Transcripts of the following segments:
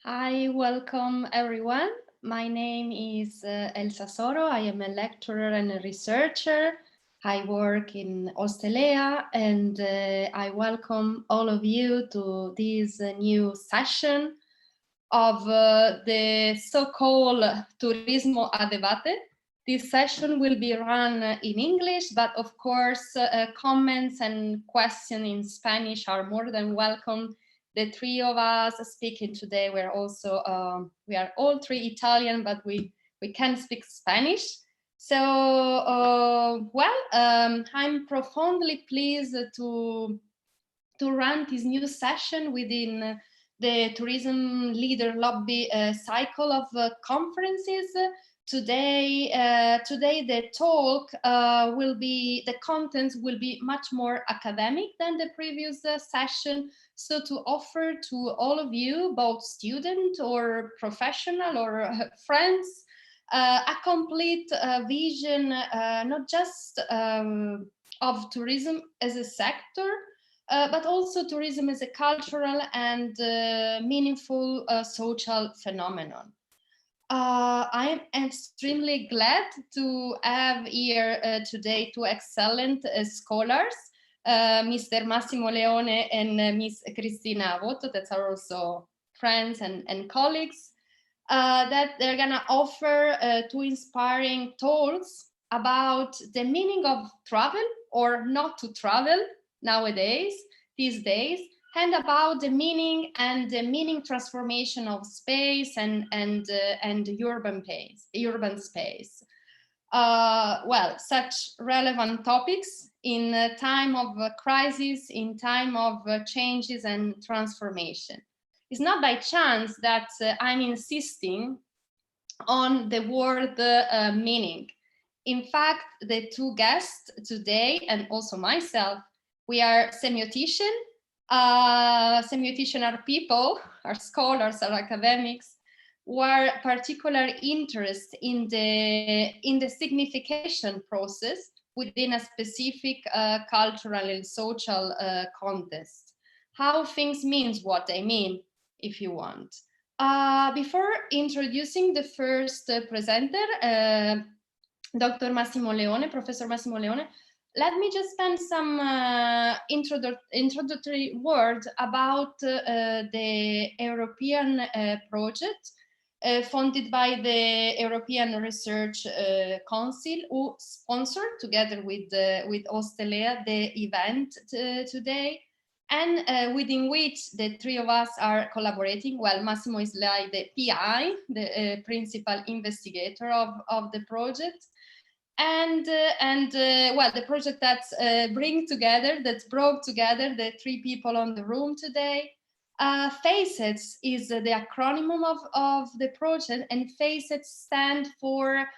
Hi, welcome everyone. My name is Elsa Soro. I am a lecturer and a researcher. I work in Ostelea and I welcome all of you to this new session of the so-called Turismo a debate. This session will be run in English, but of course comments and questions in Spanish are more than welcome. The three of us speaking today, we are all three Italian, but we can speak Spanish. So, I'm profoundly pleased to run this new session within the tourism leader lobby cycle of conferences. Today the talk the contents will be much more academic than the previous session. So to offer to all of you, both student or professional or friends, a complete vision, not just of tourism as a sector, but also tourism as a cultural and meaningful social phenomenon. I am extremely glad to have here today two excellent scholars, Mr. Massimo Leone and Miss Cristina Voto, that are also friends and colleagues, that they're gonna offer two inspiring talks about the meaning of travel or not to travel nowadays, these days, and about the meaning and the meaning transformation of space and urban space. Such relevant topics in a time of crisis, in time of changes and transformation. It's not by chance that I'm insisting on the word meaning. In fact, the two guests today, and also myself, we are semiotician. Semiotician are people, are scholars, are academics, who are particular interest in the signification process within a specific cultural and social context. How things means what they mean, if you want. Before introducing the first presenter, Dr. Massimo Leone, Professor Massimo Leone, let me just spend some introductory words about the European project funded by the European Research Council, who sponsored together with Ostelea the event today, and within which the three of us are collaborating. Well, Massimo is like the PI, the principal investigator of the project. And the project that brought together the three people on the room today. FACETS is the acronym of the project, and FACETS stand for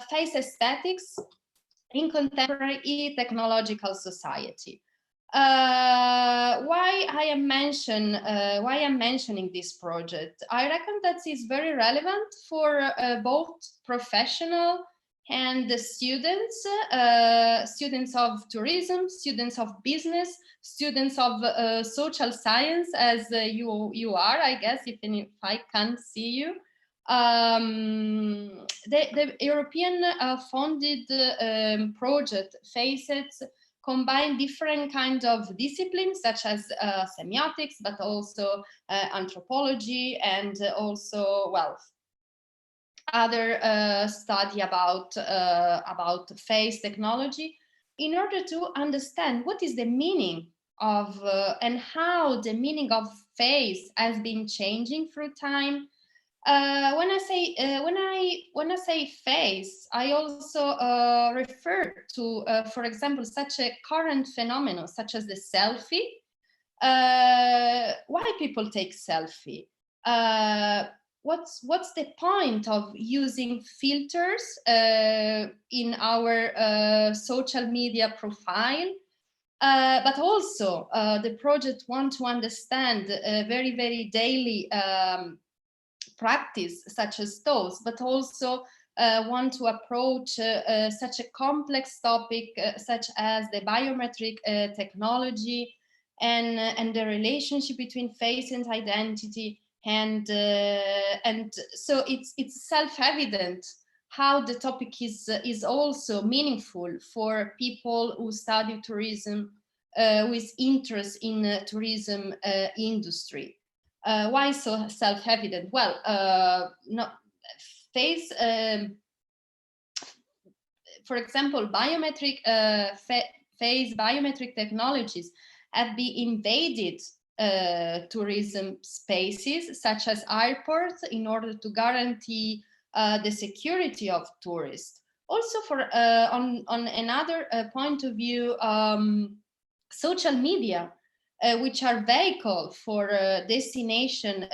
Face Aesthetics in Contemporary Technological Society. Why I am mentioning this project? I reckon that is very relevant for both professional and the students, students of tourism, students of business, students of social science, as you are, I guess, if I can't see you. The European funded project FACETS combine different kinds of disciplines, such as semiotics, but also anthropology, and also, other study about face technology, in order to understand what is the meaning of and how the meaning of face has been changing through time. When I say face, I also refer to, for example, such a current phenomenon such as the selfie. Why people take selfie? What's the point of using filters in our social media profile? But also, the project want to understand very, very daily practice such as those, but also want to approach such a complex topic such as the biometric technology and the relationship between face and identity, and so it's self-evident how the topic is also meaningful for people who study tourism with interest in tourism industry. Why so self-evident? Well, no, phase, for example, phase biometric technologies have been invaded tourism spaces such as airports in order to guarantee the security of tourists. Also, on another point of view, social media, which are vehicle for destination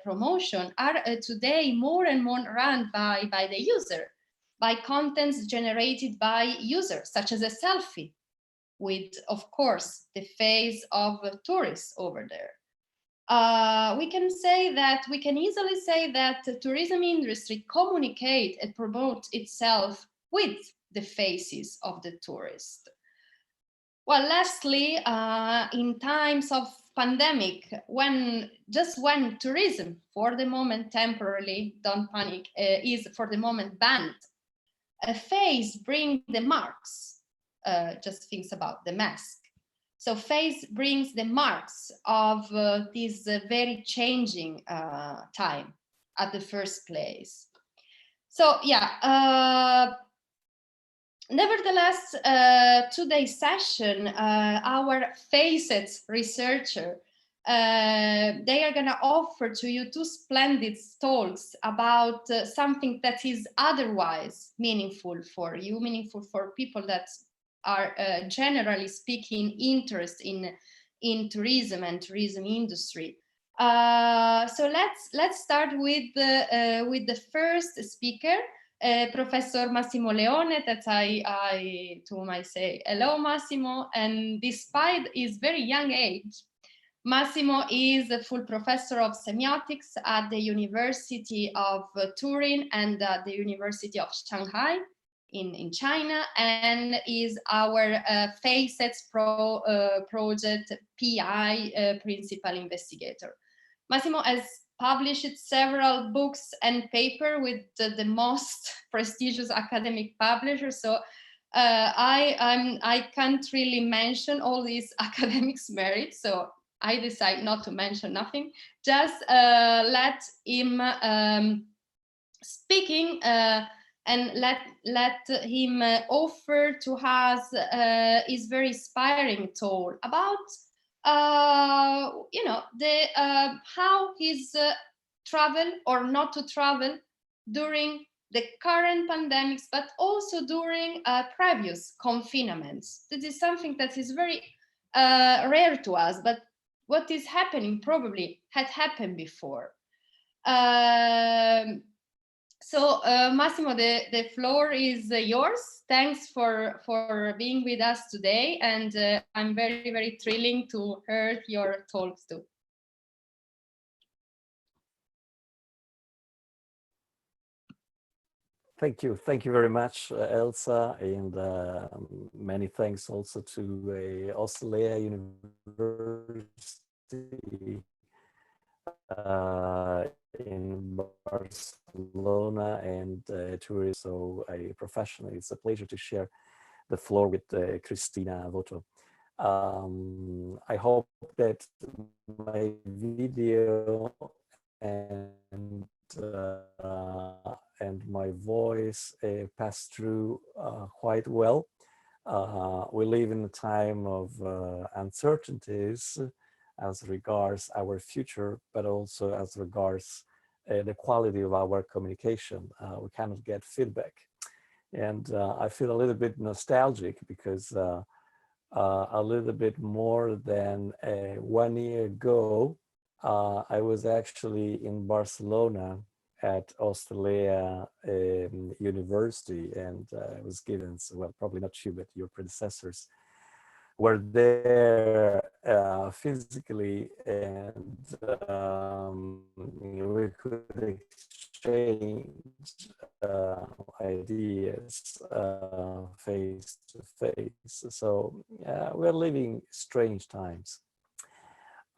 promotion, are today more and more run by the user, by contents generated by users, such as a selfie with, of course, the face of tourists over there. We can easily say that the tourism industry communicate and promote itself with the faces of the tourist. Well, lastly, in times of pandemic, when tourism, for the moment temporarily, don't panic, is for the moment banned, a face brings the marks. Just think about the mask. So face brings the marks of this very changing time at the first place. So yeah, nevertheless, today's session, our FACETS researcher, they are going to offer to you two splendid talks about something that is otherwise meaningful for you, meaningful for people that are generally speaking interest in tourism and tourism industry. So let's start with the first speaker, Professor Massimo Leone, that to whom I say hello, Massimo. And despite his very young age, Massimo is a full professor of semiotics at the University of Turin and at the University of Shanghai in China, and is our FACETS project PI, principal investigator. Massimo has published several books and paper with the most prestigious academic publishers. So I can't really mention all these academics' merits. So I decide not to mention nothing. Just let him speaking and let him offer to us his very inspiring talk about how his travel or not to travel during the current pandemics, but also during previous confinements. This is something that is very rare to us, but what is happening probably had happened before. So Massimo, the floor is yours. Thanks for being with us today, and I'm very, very thrilling to hear your talks too. Thank you very much, Elsa, and many thanks also to Australia University in Barcelona and Turismo. So professionally, it's a pleasure to share the floor with Cristina Voto. I hope that my video and my voice pass through quite well. We live in a time of uncertainties as regards our future, but also as regards the quality of our communication. We cannot get feedback. And I feel a little bit nostalgic because a little bit more than 1 year ago, I was actually in Barcelona at Australia University, and I was given, well, probably not you, but your predecessors were there physically, and we could exchange ideas face to face. So we're living strange times.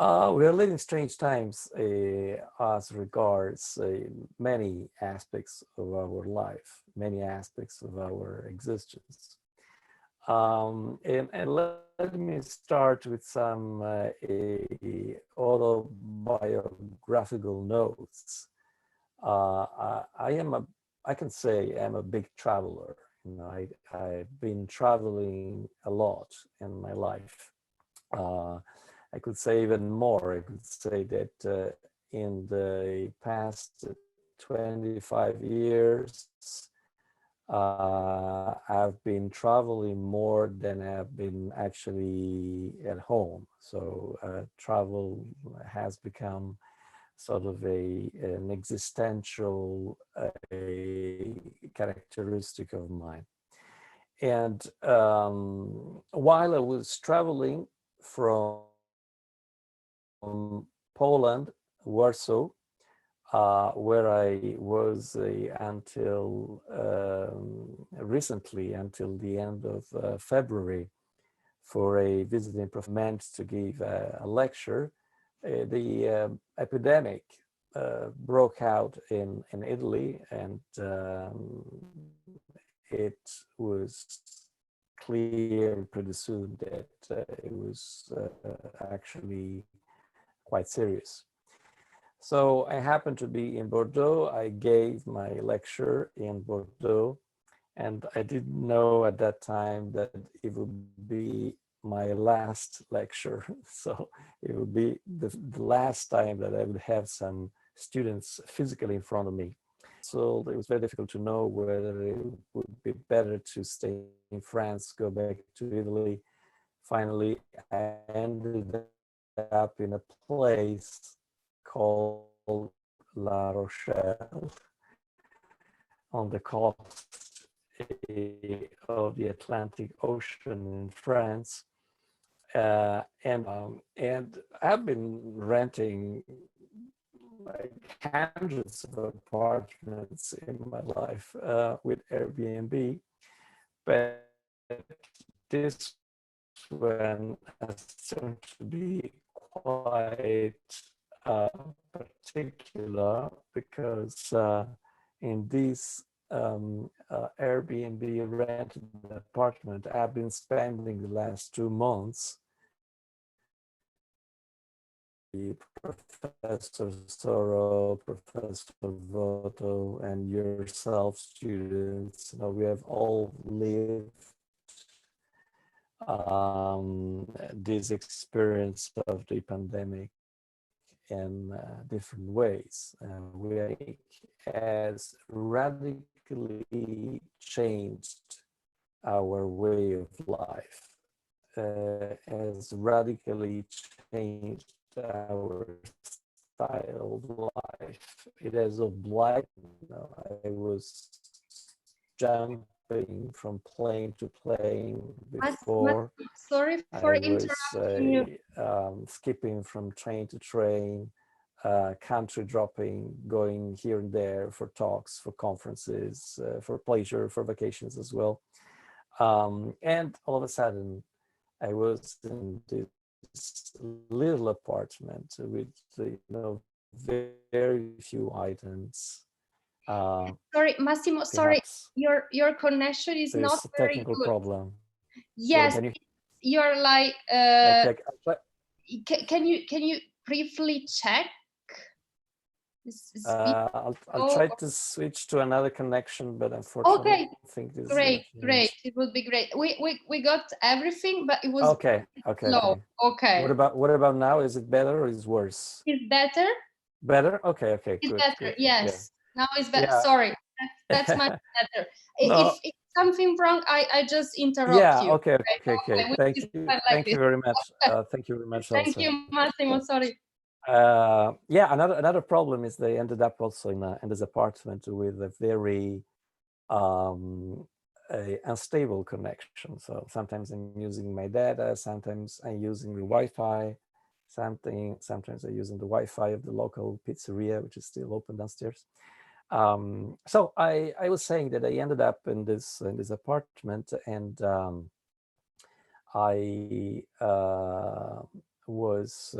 We are living strange times as regards many aspects of our life, many aspects of our existence. And let me start with some autobiographical notes. I am a, I can say I'm a big traveler. You know, I've been traveling a lot in my life. Uh, I could say even more. I could say that in the past 25 years, I've been traveling more than I've been actually at home. So travel has become sort of an existential characteristic of mine. And while I was traveling from Poland, Warsaw, where I was until recently, until the end of February, for a visiting professor meant to give a lecture. The epidemic broke out in Italy, and it was clear pretty soon that it was actually quite serious. So I happened to be in Bordeaux. I gave my lecture in Bordeaux, and I didn't know at that time that it would be my last lecture. So it would be the last time that I would have some students physically in front of me. So it was very difficult to know whether it would be better to stay in France, go back to Italy. Finally, I ended up in a place called La Rochelle on the coast of the Atlantic Ocean in France. And I've been renting like hundreds of apartments in my life with Airbnb, but this one has turned to be quite particular because in this Airbnb rented apartment I've been spending the last 2 months, Professor Soro, Professor Voto, and yourself, students. You know, we have all lived this experience of the pandemic in different ways. We has radically changed our way of life, has radically changed our style of life. It has obliged, you know, I was jumping from plane to plane before. Sorry I for was interrupting you. skipping from train to train, country dropping, going here and there for talks, for conferences, for pleasure, for vacations as well. And all of a sudden, I was in this little apartment with, very few items. Sorry, Massimo, sorry, Perhaps your connection is not there's a very technical good. problem. Well, Yes, can you? you're like, Okay, can you briefly check? Is I'll video try to switch to another connection, but unfortunately, I okay? don't think this is going Great, to great. change. It would be great. We got everything, but it was Okay, okay, slow. okay. Okay, What about now? Is it better or is it worse? it's better. Better? Okay, okay, It's good, better. good. Yeah, Yes, now it's better. yeah. Sorry, that's much better. No, If something wrong, I just interrupt yeah, you. okay, Okay, okay, okay. we Thank just you, start like thank this. you very much. Thank you very much Thank also. you, Massimo. Sorry. Yeah, another problem is they ended up also in this apartment with a very a unstable connection. So sometimes I'm using my data, sometimes I'm using the Wi-Fi, sometimes I'm using the Wi-Fi of the local pizzeria, which is still open downstairs. So I was saying that I ended up in this apartment, and I was was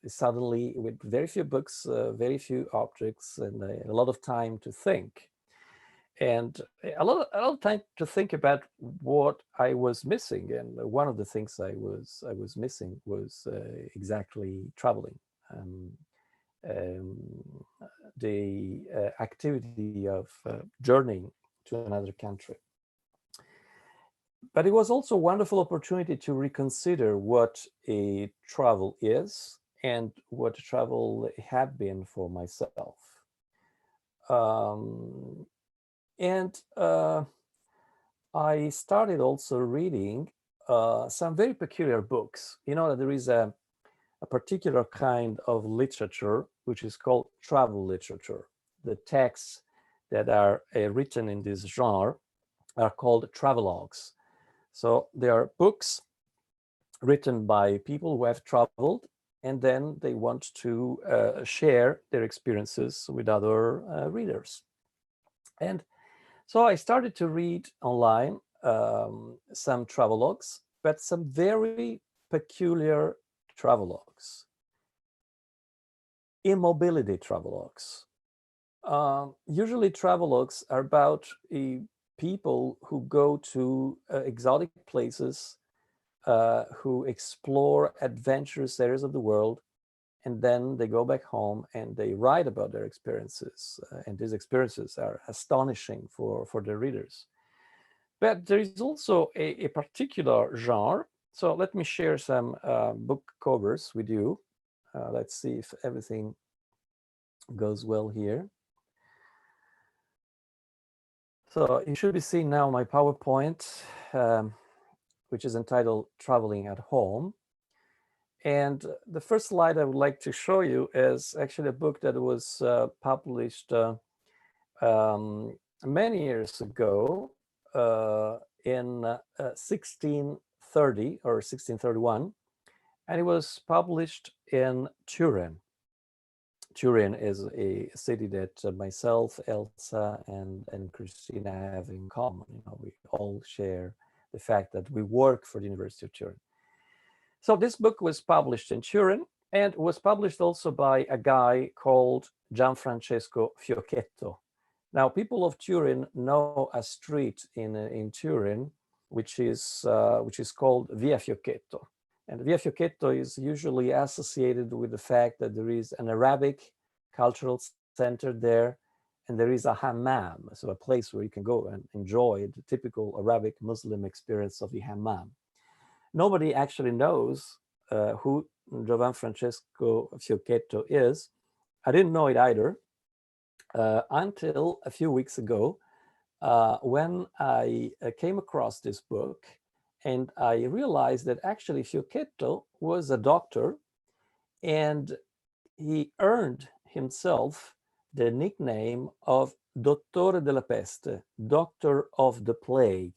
suddenly with very few books, very few objects, and a lot of time to think, and a lot of time to think about what I was missing. And one of the things I was missing was exactly traveling, um, um, the activity of journeying to another country. But it was also a wonderful opportunity to reconsider what a travel is and what travel had been for myself. Um, and I started also reading some very peculiar books. You know, there is a particular kind of literature which is called travel literature. The texts that are written in this genre are called travelogues. So they are books written by people who have traveled, and then they want to share their experiences with other readers. And so I started to read online some travelogues, but some very peculiar travelogues, immobility travelogues. Usually travelogues are about people who go to exotic places, who explore adventurous areas of the world, and then they go back home and they write about their experiences. And these experiences are astonishing for their readers. But there is also a particular genre. So let me share some book covers with you. Let's see if everything goes well here. So you should be seeing now my PowerPoint, which is entitled Traveling at Home. And the first slide I would like to show you is actually a book that was published many years ago in 1630 or 1631, and it was published in Turin. Turin is a city that myself, Elsa, and Christina have in common. You know, we all share the fact that we work for the University of Turin. So this book was published in Turin and was published also by a guy called Gianfrancesco Fiocchetto. Now, people of Turin know a street in Turin, which is called Via Fiocchetto. And Via Fiocchetto is usually associated with the fact that there is an Arabic cultural center there, and there is a hammam, so a place where you can go and enjoy the typical Arabic Muslim experience of the hammam. Nobody actually knows who Gianfrancesco Fiocchetto is. I didn't know it either until a few weeks ago when I came across this book, and I realized that actually Fiocchetto was a doctor, and he earned himself the nickname of Dottore della Peste, Doctor of the Plague,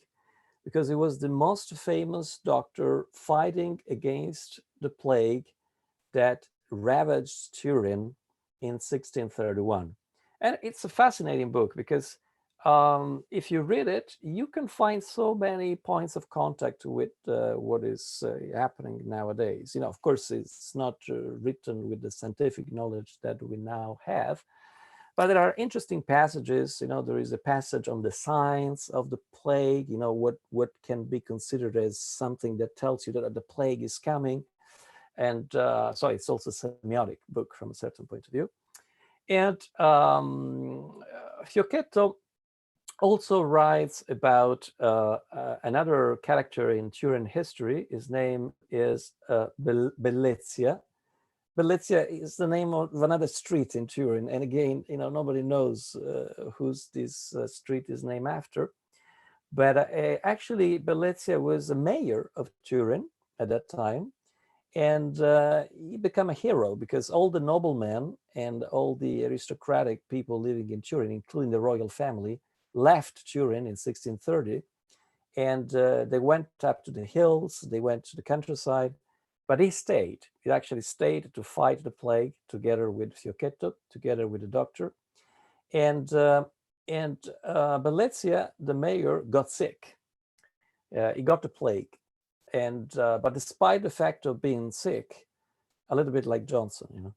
because he was the most famous doctor fighting against the plague that ravaged Turin in 1631. And it's a fascinating book because if you read it, you can find so many points of contact with what is happening nowadays. You know, of course, it's not written with the scientific knowledge that we now have, but there are interesting passages. You know, there is a passage on the signs of the plague, you know, what can be considered as something that tells you that the plague is coming. And so it's also a semiotic book from a certain point of view. And Fiocchetto also writes about another character in Turin history. His name is Bellezia. Bellezia is the name of another street in Turin. And again, you know, nobody knows whose this street is named after. But actually, Bellezia was a mayor of Turin at that time. And he became a hero because all the noblemen and all the aristocratic people living in Turin, including the royal family, left Turin in 1630. And they went up to the hills, they went to the countryside, but he stayed. He actually stayed to fight the plague together with Fiocchetto, together with the doctor. And Bellezia, the mayor, got sick. He got the plague. And but despite the fact of being sick, a little bit like Johnson, you know.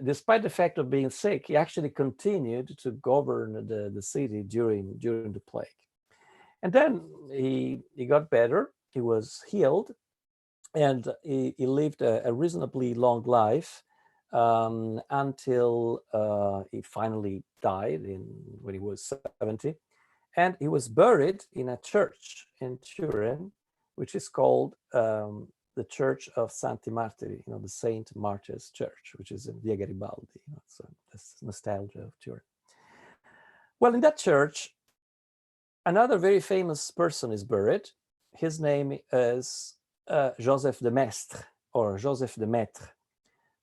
Despite the fact of being sick, he actually continued to govern the city during the plague. And then he got better, he was healed, and he lived a reasonably long life until he finally died when he was 70. And he was buried in a church in Turin, which is called the Church of Santi Martiri, you know, the Saint Martyrs Church, which is in Via Garibaldi. You know, so this nostalgia of Turin. Well, in that church, another very famous person is buried. His name is Joseph de Maistre, or Joseph de Maistre,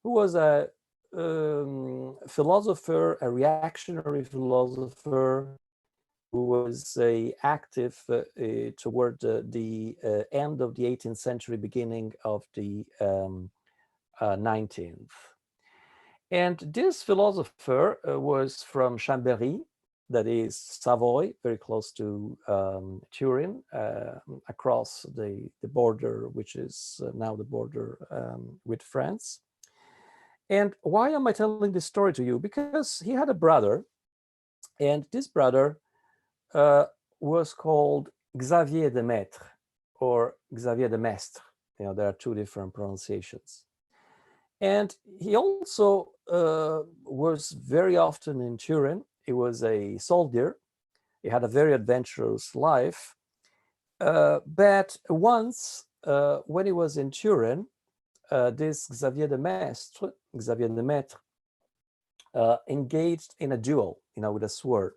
who was a philosopher, a reactionary philosopher, who was active toward the end of the 18th century, beginning of the 19th. And this philosopher was from Chambéry, that is Savoy, very close to Turin, across the border, which is now the border with France. And why am I telling this story to you? Because he had a brother, and this brother was called Xavier de Maistre, or Xavier de Maistre. You know, there are two different pronunciations. And he also was very often in Turin. He was a soldier. He had a very adventurous life. But once, when he was in Turin, this Xavier de Maistre, engaged in a duel, you know, with a sword,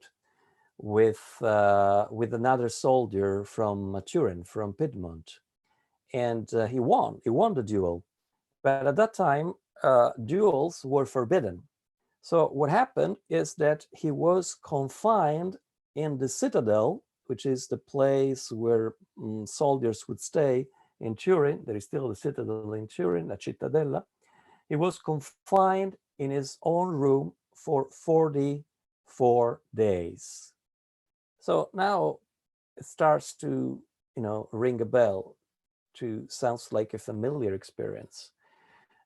with another soldier from Turin, from Piedmont, and he won. He won the duel, but at that time, duels were forbidden. So what happened is that he was confined in the citadel, which is the place where soldiers would stay in Turin. There is still the citadel in Turin, la Cittadella. He was confined in his own room for 44 days. So now it starts to, you know, ring a bell, to sounds like a familiar experience.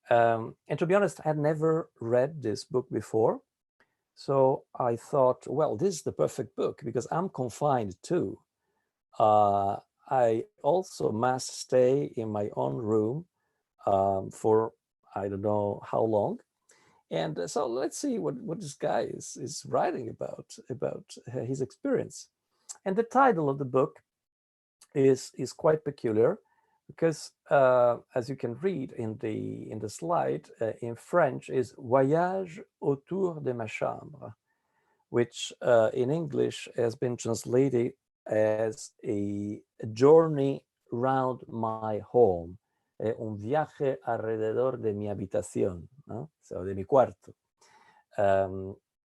And to be honest, I had never read this book before. So I thought, well, this is the perfect book because I'm confined too. I also must stay in my own room for I don't know how long. And so let's see what this guy is writing about his experience. And the title of the book is quite peculiar, because as you can read in the slide, in French is Voyage autour de ma chambre, which in English has been translated as a journey round my home, un viaje alrededor de mi habitación, no? So de mi cuarto.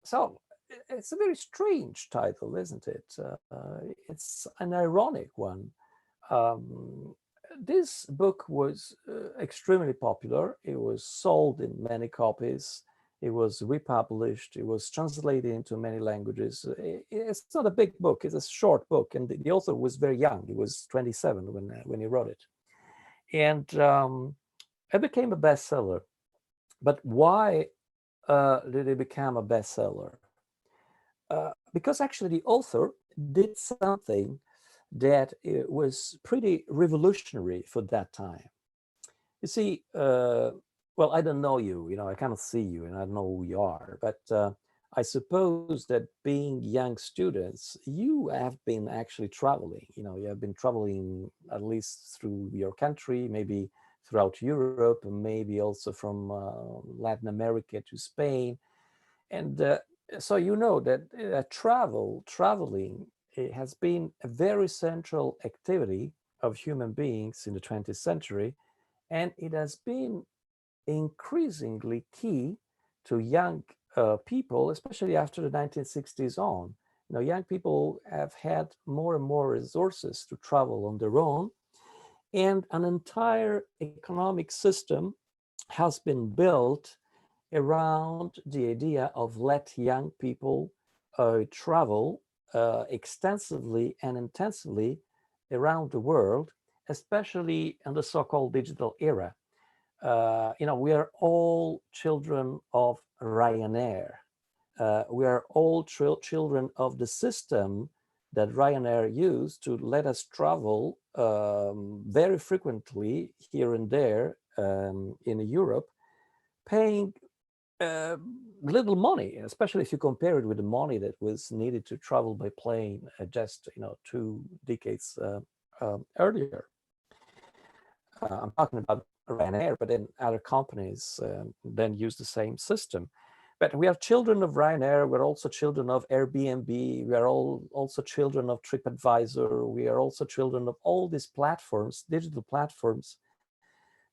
So it's a very strange title, isn't it? It's an ironic one. This book was extremely popular. It was sold in many copies. It was republished. It was translated into many languages. It's not a big book. It's a short book, and the author was very young. He was 27 when he wrote it, and it became a bestseller. But why did it become a bestseller? Because actually the author did something that was pretty revolutionary for that time. You see, well, I don't know you, I cannot see you and I don't know who you are, but I suppose that being young students, you have been actually traveling, you have been traveling at least through your country, maybe throughout Europe, and maybe also from Latin America to Spain. And so you know that traveling, it has been a very central activity of human beings in the 20th century, and it has been increasingly key to young people, especially after the 1960s on. Young people have had more and more resources to travel on their own, and an entire economic system has been built around the idea of let young people travel extensively and intensively around the world, especially in the so-called digital era. we are all children of Ryanair. We are all children of the system that Ryanair used to let us travel very frequently here and there in Europe, paying uh, little money, especially if you compare it with the money that was needed to travel by plane just 2 decades earlier. I'm talking about Ryanair, but then other companies then use the same system. But we are children of Ryanair. We're also children of Airbnb. We are all also children of TripAdvisor. We are also children of all these platforms, digital platforms,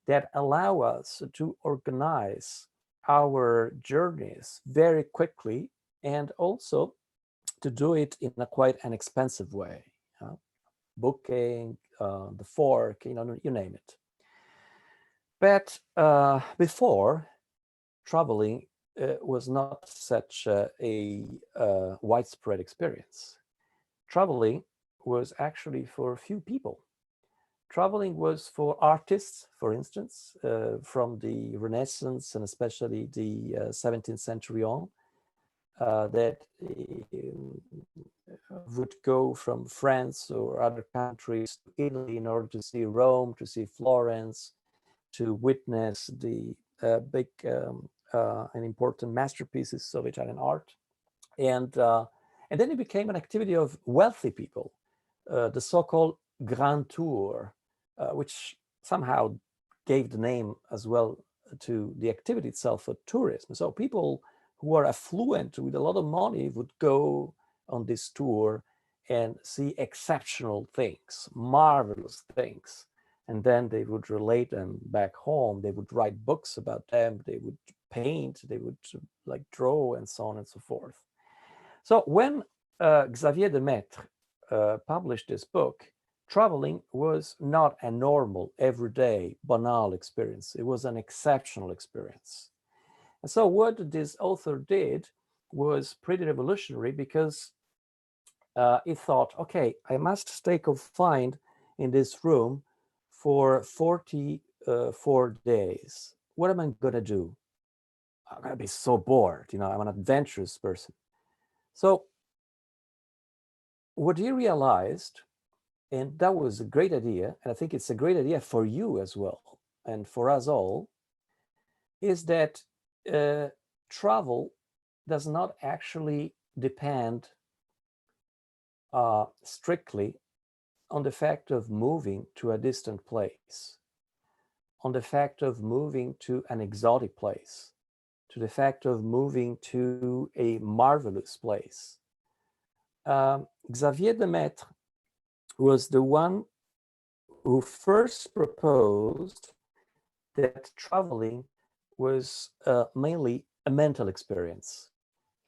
that allow us to organize our journeys very quickly and also to do it in a quite an expensive way. Booking, the fork, you name it. But before, traveling was not such a widespread experience. Traveling was actually for a few people. Traveling was for artists, for instance, from the Renaissance and especially the 17th century on, that would go from France or other countries to Italy in order to see Rome, to see Florence, to witness the big and important masterpieces of Italian art. And then it became an activity of wealthy people, the so-called Grand Tour, which somehow gave the name as well to the activity itself of tourism. So people who are affluent with a lot of money would go on this tour and see exceptional things, marvelous things. And then they would relate them back home. They would write books about them. They would paint, they would like draw and so on and so forth. So when Xavier Demaitre published this book, traveling was not a normal, everyday, banal experience. It was an exceptional experience. And so what this author did was pretty revolutionary because he thought, okay, I must stay confined in this room for 44 days. What am I going to do? I'm going to be so bored. I'm an adventurous person. So what he realized, and that was a great idea, and I think it's a great idea for you as well, and for us all, is that travel does not actually depend strictly on the fact of moving to a distant place, on the fact of moving to an exotic place, to the fact of moving to a marvelous place. Xavier Demaitre was the one who first proposed that traveling was mainly a mental experience.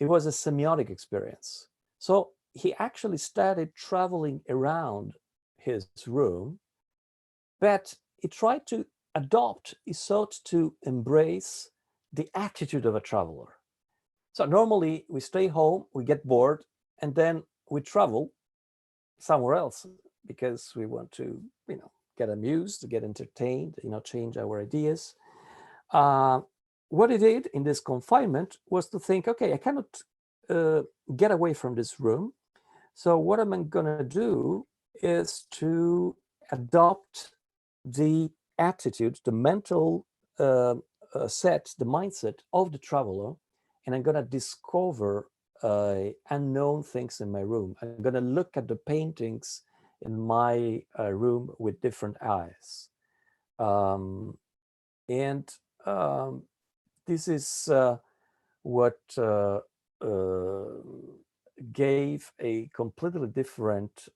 It was a semiotic experience. So he actually started traveling around his room, but he tried to adopt, he sought to embrace the attitude of a traveler. So normally we stay home, we get bored, and then we travel somewhere else because we want to, get amused, get entertained, change our ideas. What he did in this confinement was to think, okay, I cannot get away from this room. So what I'm going to do is to adopt the attitude, the mental set, the mindset of the traveler, and I'm going to discover unknown things in my room. I'm going to look at the paintings in my room with different eyes. And this is what gave a completely different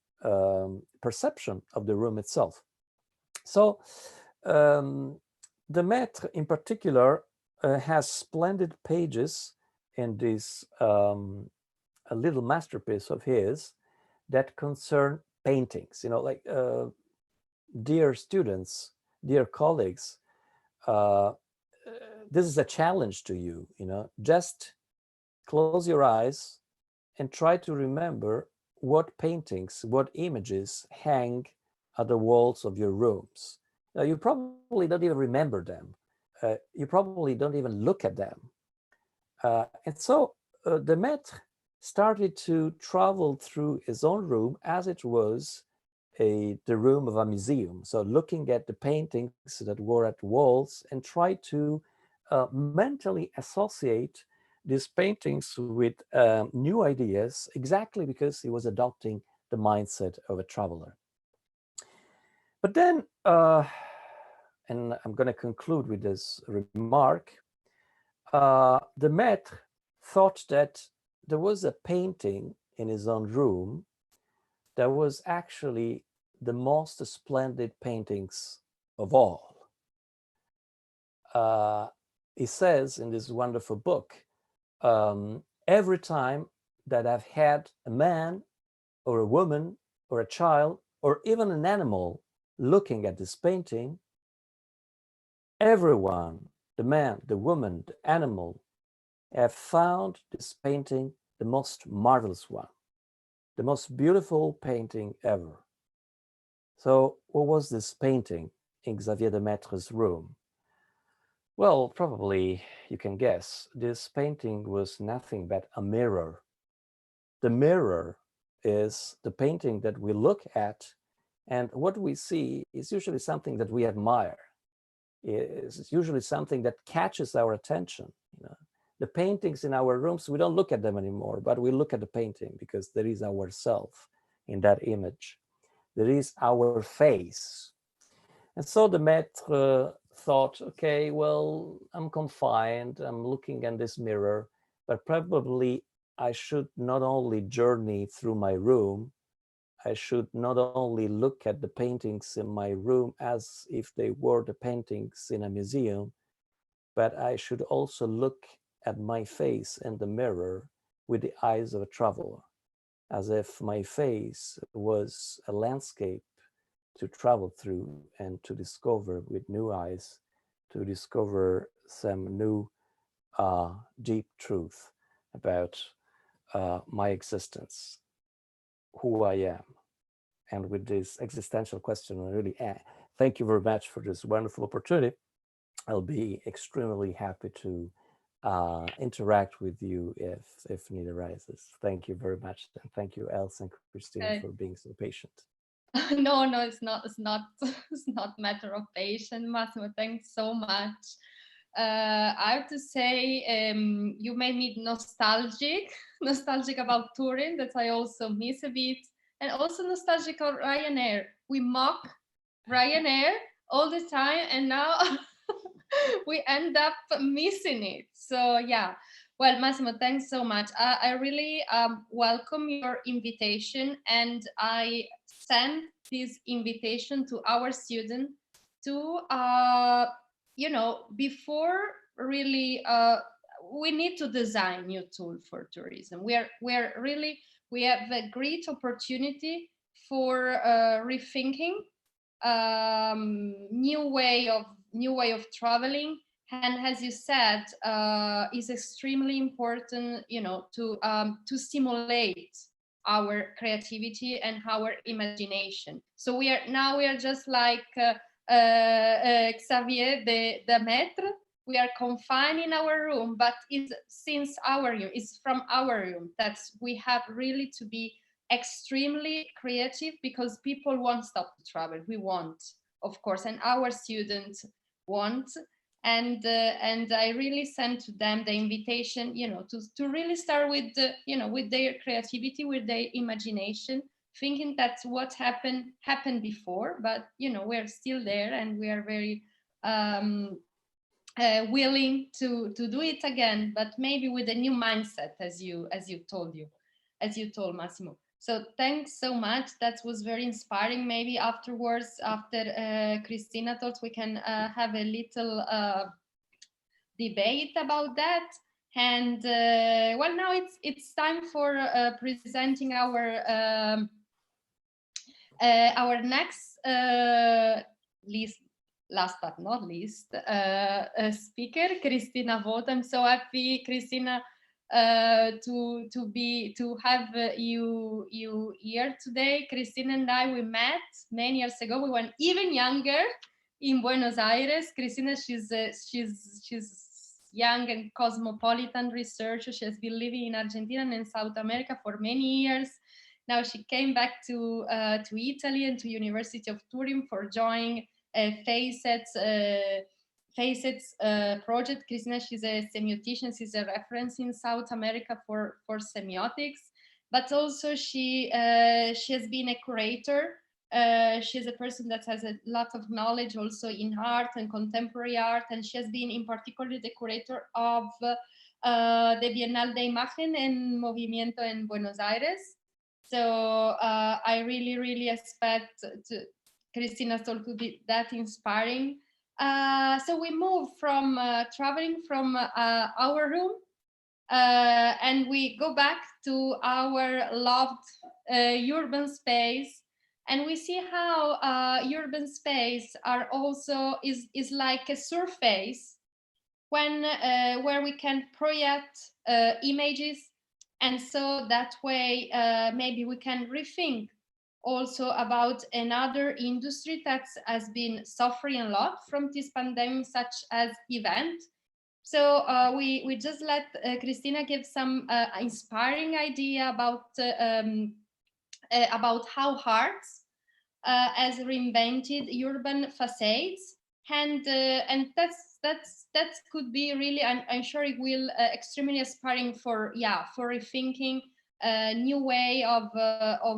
perception of the room itself. So Demaitre in particular has splendid pages in this a little masterpiece of his that concern paintings, like dear students, dear colleagues, this is a challenge to you, just close your eyes and try to remember what paintings, what images hang at the walls of your rooms. Now, you probably don't even remember them, you probably don't even look at them. And so the maître started to travel through his own room as it was the room of a museum. So looking at the paintings that were at walls and try to mentally associate these paintings with new ideas, exactly because he was adopting the mindset of a traveler. But then, and I'm going to conclude with this remark, the maître thought that there was a painting in his own room that was actually the most splendid paintings of all. He says in this wonderful book, every time that I've had a man or a woman or a child or even an animal looking at this painting, everyone, the man, the woman, the animal, have found this painting the most marvelous one, the most beautiful painting ever. So what was this painting in Xavier de Maître's room? Well, probably you can guess. This painting was nothing but a mirror. The mirror is the painting that we look at, and what we see is usually something that we admire. It's usually something that catches our attention. You know, the paintings in our rooms, we don't look at them anymore, but we look at the painting because there is ourself in that image. There is our face. And so the maître thought, okay, well, I'm confined, I'm looking in this mirror, but probably I should not only journey through my room, I should not only look at the paintings in my room as if they were the paintings in a museum, but I should also look at my face in the mirror with the eyes of a traveler, as if my face was a landscape to travel through and to discover with new eyes, to discover some new deep truth about my existence, who I am. And with this existential question, I really thank you very much for this wonderful opportunity. I'll be extremely happy to interact with you if need arises. Thank you very much. And thank you, Else and Christina, Okay. for being so patient. No, no, it's not. It's not. It's not matter of patience, Massimo. Thanks so much. I have to say, you made me nostalgic, nostalgic about touring. That I also miss a bit, and also nostalgic of Ryanair. We mock Ryanair all the time, and now we end up missing it. So yeah. Well, Massimo, thanks so much. I really welcome your invitation, and I send this invitation to our students to, before really, we need to design new tool for tourism. We have a great opportunity for rethinking new way of traveling, and as you said, is extremely important, to stimulate our creativity and our imagination. So we are just like Xavier de Maître. We are confined in our room, but it's from our room that we have really to be extremely creative, because people won't stop to travel. We want, of course, and our students want. And I really sent to them the invitation, to really start with with their creativity, with their imagination, thinking that's what happened before, but we're still there, and we are very willing to do it again, but maybe with a new mindset, as you told, Massimo. So thanks so much. That was very inspiring. Maybe afterwards, after Christina talks, we can have a little debate about that. And well, now it's time for presenting our next last but not least speaker, Christina Vogt. I'm so happy, Christina, to have you here today. Christina and I, we met many years ago. We were even younger. in Buenos Aires. Cristina, she's young and cosmopolitan researcher. She has been living in Argentina and in South America for many years. Now she came back to Italy and to University of Turin for joining Facets project. Cristina, she's a semiotician. She's a reference in South America for semiotics, but also she has been a curator. She's a person that has a lot of knowledge also in art and contemporary art, and she has been in particular the curator of the Bienal de Imagen and Movimiento in Buenos Aires. So I really expect Cristina's talk to be that inspiring. So we move from traveling from our room and we go back to our loved urban space, and we see how urban space are also is like a surface when where we can project images, and so that way maybe we can rethink also about another industry that has been suffering a lot from this pandemic, such as event. So we just let Cristina give some inspiring idea about how arts has reinvented urban facades, and that could be really, I'm sure it will extremely inspiring for rethinking a new way of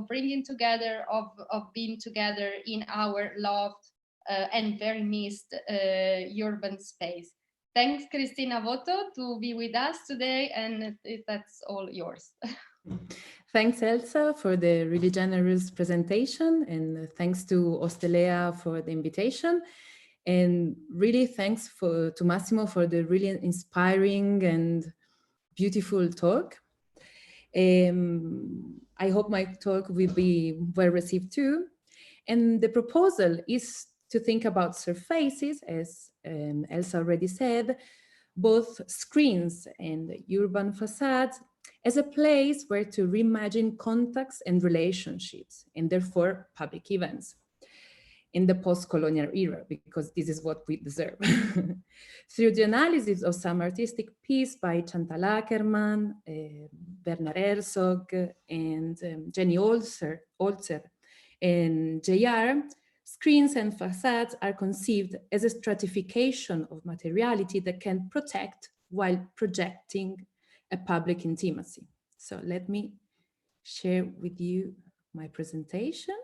bringing together, of being together in our loved and very missed urban space. Thanks, Cristina Voto, to be with us today, and that's all yours. Thanks, Elsa, for the really generous presentation, and thanks to Ostelea for the invitation. And really thanks to Massimo for the really inspiring and beautiful talk. I hope my talk will be well received too. And the proposal is to think about surfaces, as Elsa already said, both screens and urban facades, as a place where to reimagine contacts and relationships, and therefore public events in the post-colonial era, because this is what we deserve. Through the analysis of some artistic piece by Chantal Ackerman, Werner Herzog, and Jenny Olzer, and JR, screens and facades are conceived as a stratification of materiality that can protect while projecting a public intimacy. So let me share with you my presentation.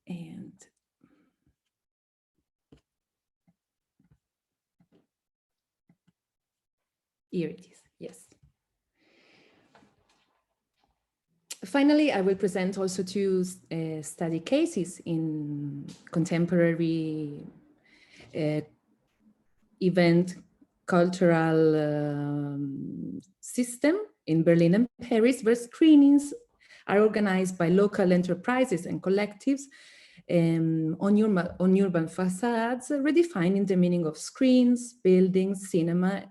And here it is, yes. Finally, I will present also two study cases in contemporary event cultural system in Berlin and Paris, where screenings are organized by local enterprises and collectives on urban facades, redefining the meaning of screens, buildings, cinema,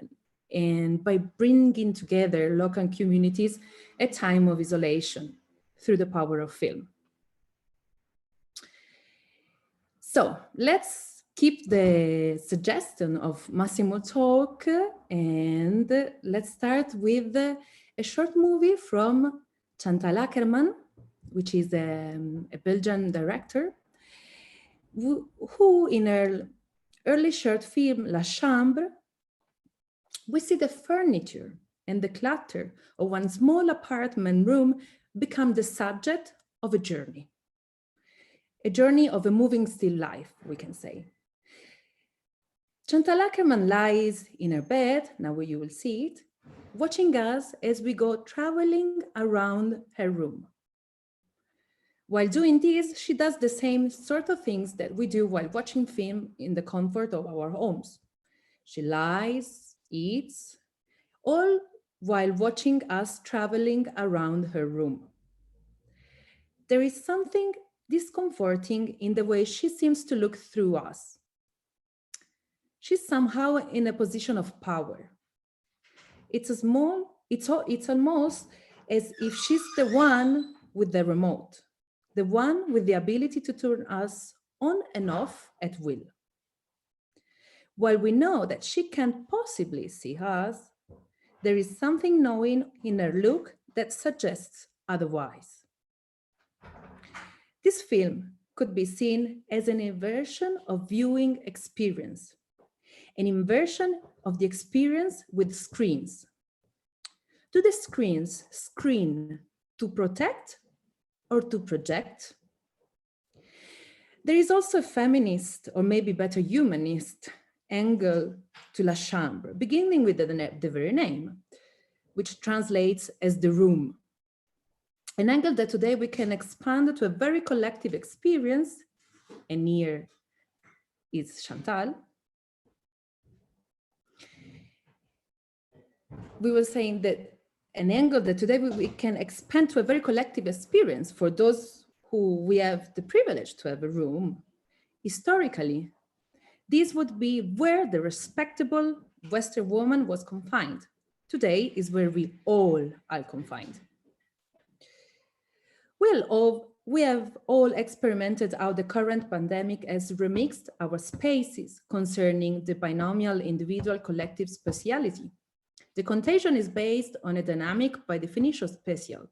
and by bringing together local communities at a time of isolation through the power of film. So let's keep the suggestion of Massimo talk, and let's start with a short movie from Chantal Ackerman, which is a Belgian director, who in her early short film, La Chambre, we see the furniture and the clutter of one small apartment room become the subject of a journey of a moving still life, we can say. Chantal Ackerman lies in her bed, now you will see it, watching us as we go traveling around her room. While doing this, she does the same sort of things that we do while watching film in the comfort of our homes. She lies, eats, all while watching us traveling around her room. There is something discomforting in the way she seems to look through us. She's somehow in a position of power. It's a small It's almost as if she's the one with the remote, the one with the ability to turn us on and off at will. While we know that she can't possibly see us, there is something knowing in her look that suggests otherwise. This film could be seen as an inversion of viewing experience, an inversion of the experience with screens. Do the screens screen to protect or to project? There is also a feminist, or maybe better humanist, angle to La Chambre, beginning with the very name, which translates as the room. An angle that today we can expand to a very collective experience, and here is Chantal. We were saying that an angle that today we can expand to a very collective experience for those who we have the privilege to have a room. Historically, this would be where the respectable Western woman was confined. Today is where we all are confined. We have all experimented how the current pandemic has remixed our spaces concerning the binomial individual collective speciality. The contagion is based on a dynamic by definition spatial.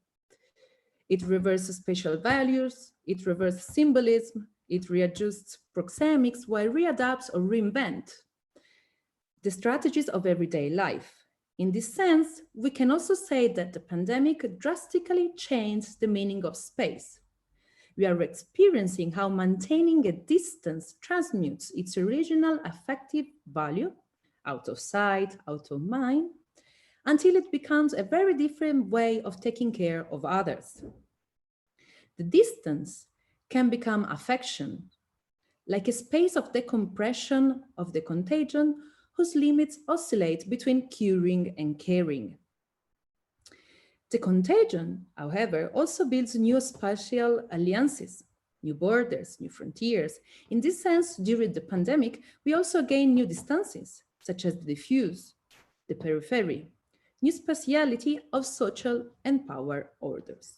It reverses spatial values, it reverses symbolism, it readjusts proxemics while readapts or reinvent the strategies of everyday life. In this sense, we can also say that the pandemic drastically changed the meaning of space. We are experiencing how maintaining a distance transmutes its original affective value, out of sight, out of mind, until it becomes a very different way of taking care of others. The distance can become affection, like a space of decompression of the contagion whose limits oscillate between curing and caring. The contagion, however, also builds new spatial alliances, new borders, new frontiers. In this sense, during the pandemic, we also gain new distances, such as the diffuse, the periphery, new spatiality of social and power orders.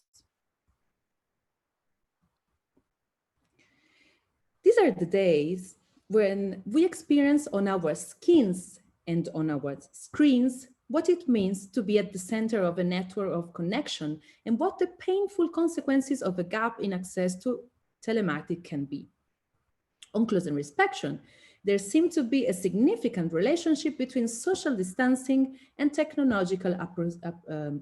These are the days when we experience on our skins and on our screens what it means to be at the center of a network of connection and what the painful consequences of a gap in access to telematic can be. On close inspection, there seemed to be a significant relationship between social distancing and technological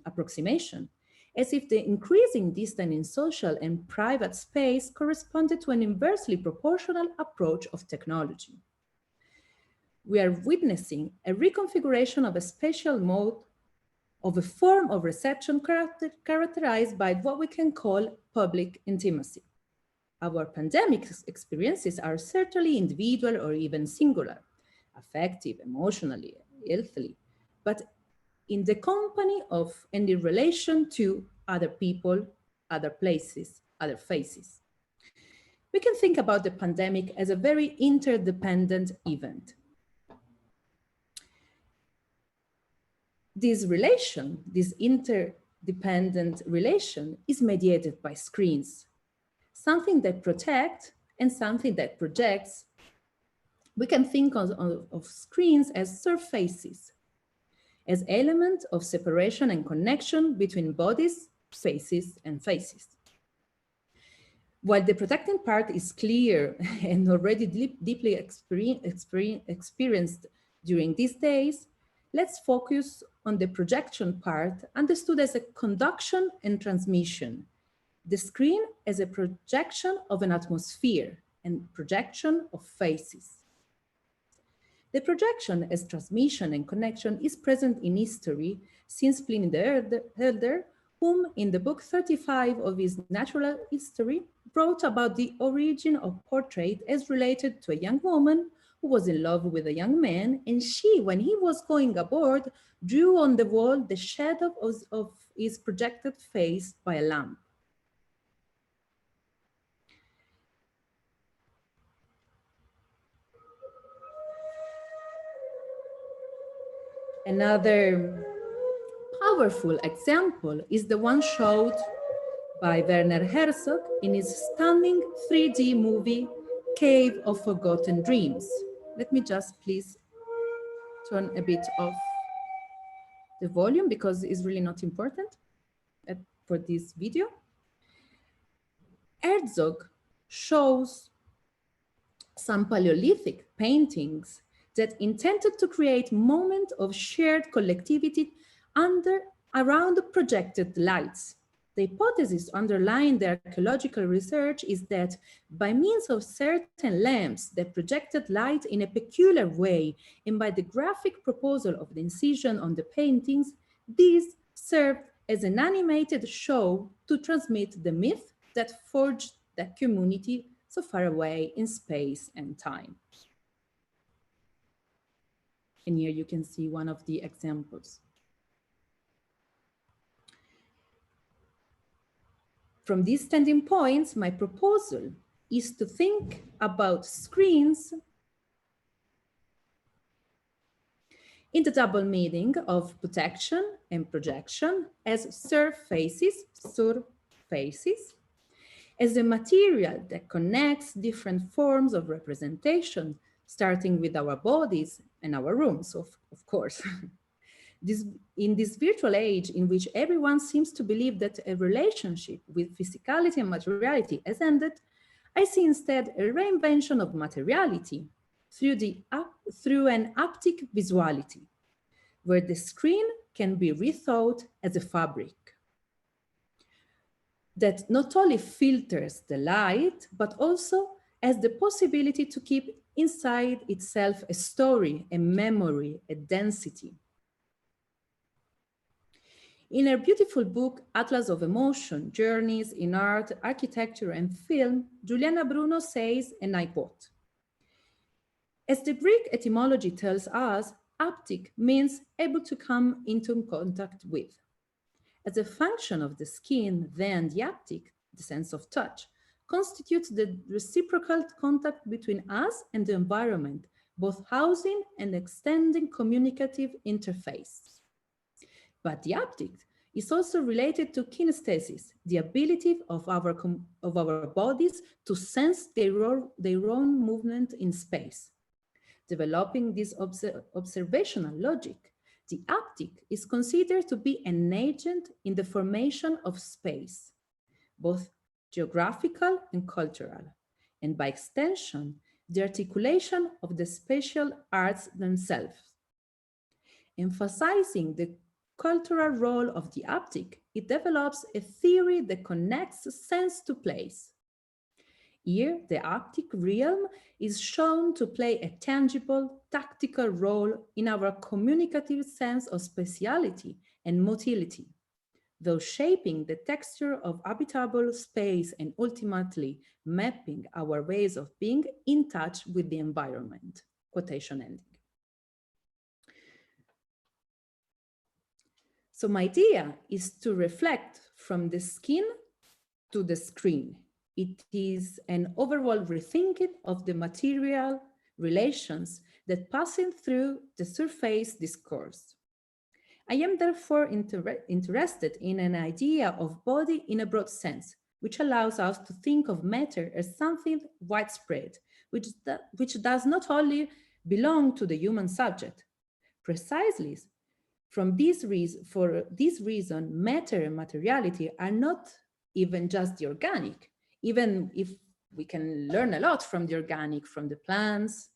approximation, as if the increasing distance in social and private space corresponded to an inversely proportional approach of technology. We are witnessing a reconfiguration of a spatial mode of a form of reception characterized by what we can call public intimacy. Our pandemic experiences are certainly individual or even singular, affective, emotionally, healthily, but in the company of and in relation to other people, other places, other faces. We can think about the pandemic as a very interdependent event. This relation, this interdependent relation, is mediated by screens, something that protects and something that projects. We can think of screens as surfaces, as elements of separation and connection between bodies, spaces, and faces. While the protecting part is clear and already deeply experienced during these days, let's focus on the projection part, understood as a conduction and transmission. The screen as a projection of an atmosphere and projection of faces. The projection as transmission and connection is present in history since Pliny the Elder, whom in the book 35 of his Natural History wrote about the origin of portrait as related to a young woman who was in love with a young man, and she, when he was going aboard, drew on the wall the shadow of his projected face by a lamp. Another powerful example is the one showed by Werner Herzog in his stunning 3D movie, Cave of Forgotten Dreams. Let me just please turn a bit off the volume because it's really not important for this video. Herzog shows some Paleolithic paintings that intended to create moment of shared collectivity around projected lights. The hypothesis underlying the archaeological research is that by means of certain lamps that projected light in a peculiar way, and by the graphic proposal of the incision on the paintings, these served as an animated show to transmit the myth that forged that community so far away in space and time. And here you can see one of the examples. From these standing points, my proposal is to think about screens in the double meaning of protection and projection as surfaces, as a material that connects different forms of representation, starting with our bodies and our rooms, of course. In this virtual age in which everyone seems to believe that a relationship with physicality and materiality has ended, I see instead a reinvention of materiality through an haptic visuality, where the screen can be rethought as a fabric that not only filters the light, but also has the possibility to keep inside itself a story, a memory, a density. In her beautiful book, Atlas of Emotion, Journeys in Art, Architecture and Film, Giuliana Bruno says, and I quote, "As the Greek etymology tells us, haptic means able to come into contact with. As a function of the skin, then the haptic, the sense of touch, constitutes the reciprocal contact between us and the environment, both housing and extending communicative interface. But the haptic is also related to kinesthesis, the ability of our bodies to sense their own movement in space. Developing this observational logic, the haptic is considered to be an agent in the formation of space, both geographical and cultural, and by extension, the articulation of the spatial arts themselves. Emphasizing the cultural role of the haptic, it develops a theory that connects sense to place. Here, the haptic realm is shown to play a tangible, tactical role in our communicative sense of spatiality and motility, though shaping the texture of habitable space and ultimately mapping our ways of being in touch with the environment." Quotation ending. So my idea is to reflect from the skin to the screen. It is an overall rethinking of the material relations that passing through the surface discourse. I am therefore interested in an idea of body in a broad sense, which allows us to think of matter as something widespread, which does not only belong to the human subject. Precisely for this reason, matter and materiality are not even just the organic, even if we can learn a lot from the organic, from the plants,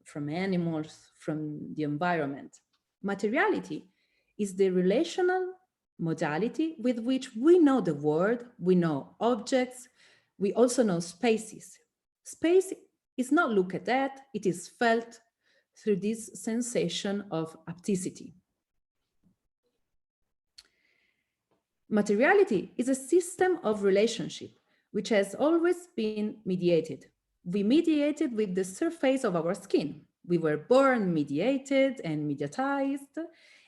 from animals, from the environment. Materiality is the relational modality with which we know the world, we know objects, we also know spaces. Space is not looked at, it is felt through this sensation of hapticity. Materiality is a system of relationship which has always been mediated. We mediated with the surface of our skin. We were born mediated and mediatized,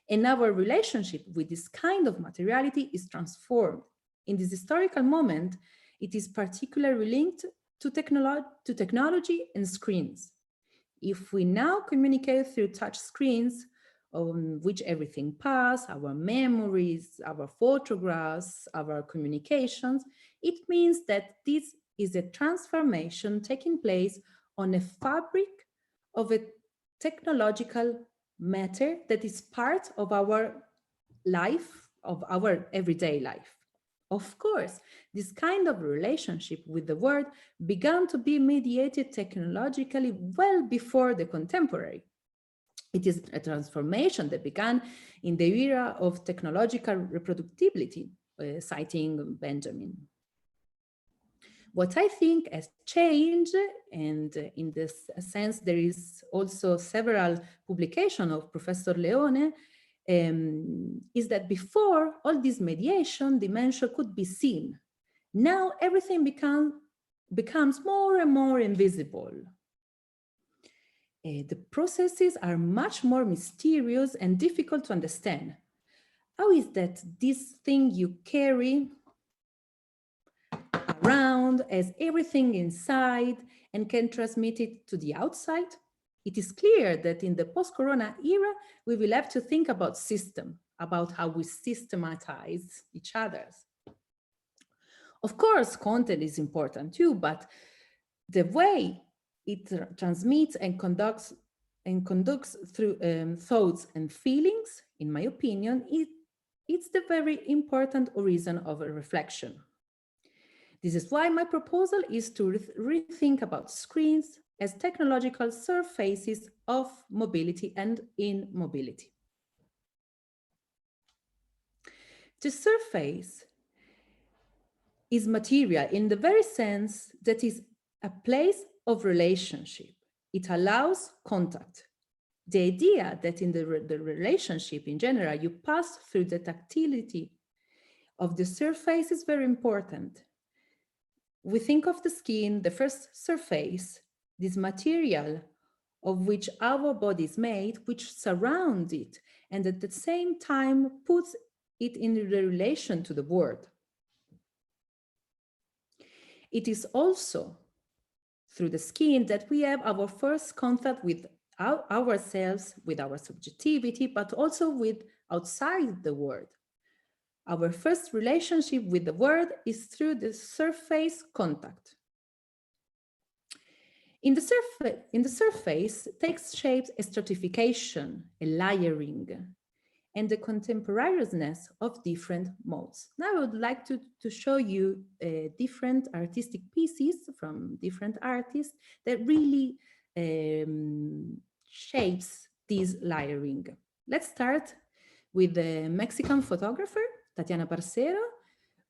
and our relationship with this kind of materiality is transformed. In this historical moment, it is particularly linked to technology and screens. If we now communicate through touch screens, on which everything passes, our memories, our photographs, our communications. It means that this is a transformation taking place on a fabric of a technological matter that is part of our life, of our everyday life. Of course, this kind of relationship with the world began to be mediated technologically well before the contemporary. It is a transformation that began in the era of technological reproducibility, citing Benjamin. What I think has changed, and in this sense, there is also several publications of Professor Leone, is that before all this mediation dimension could be seen. Now everything becomes more and more invisible. The processes are much more mysterious and difficult to understand. How is that this thing you carry around has everything inside and can transmit it to the outside? It is clear that in the post-corona era, we will have to think about system, about how we systematize each other's. Of course, content is important too, but the way it transmits and conducts through thoughts and feelings, in my opinion, it's the very important reason of a reflection. This is why my proposal is to rethink about screens as technological surfaces of mobility and immobility. The surface is material in the very sense that is a place of relationship. It allows contact. The idea that in the relationship in general, you pass through the tactility of the surface is very important. We think of the skin, the first surface, this material of which our body is made, which surrounds it, and at the same time puts it in relation to the world. It is also through the skin that we have our first contact with ourselves, with our subjectivity, but also with outside the world. Our first relationship with the world is through the surface contact. In the surface takes shape a stratification, a layering, and the contemporaneousness of different modes. Now I would like to show you different artistic pieces from different artists that really shapes this layering. Let's start with the Mexican photographer, Tatiana Parcero,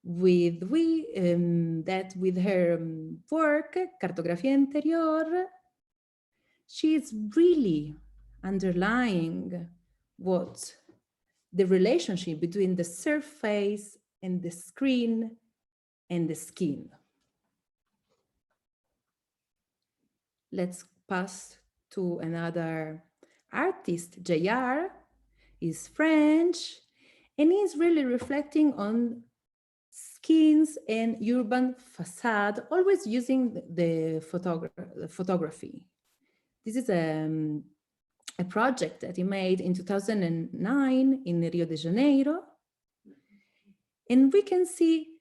with her work, Cartografía Interior. She is really underlying what the relationship between the surface and the screen and the skin. Let's pass to another artist, JR, is French, and is really reflecting on skins and urban facade, always using the photography. This is a project that he made in 2009 in Rio de Janeiro. And we can see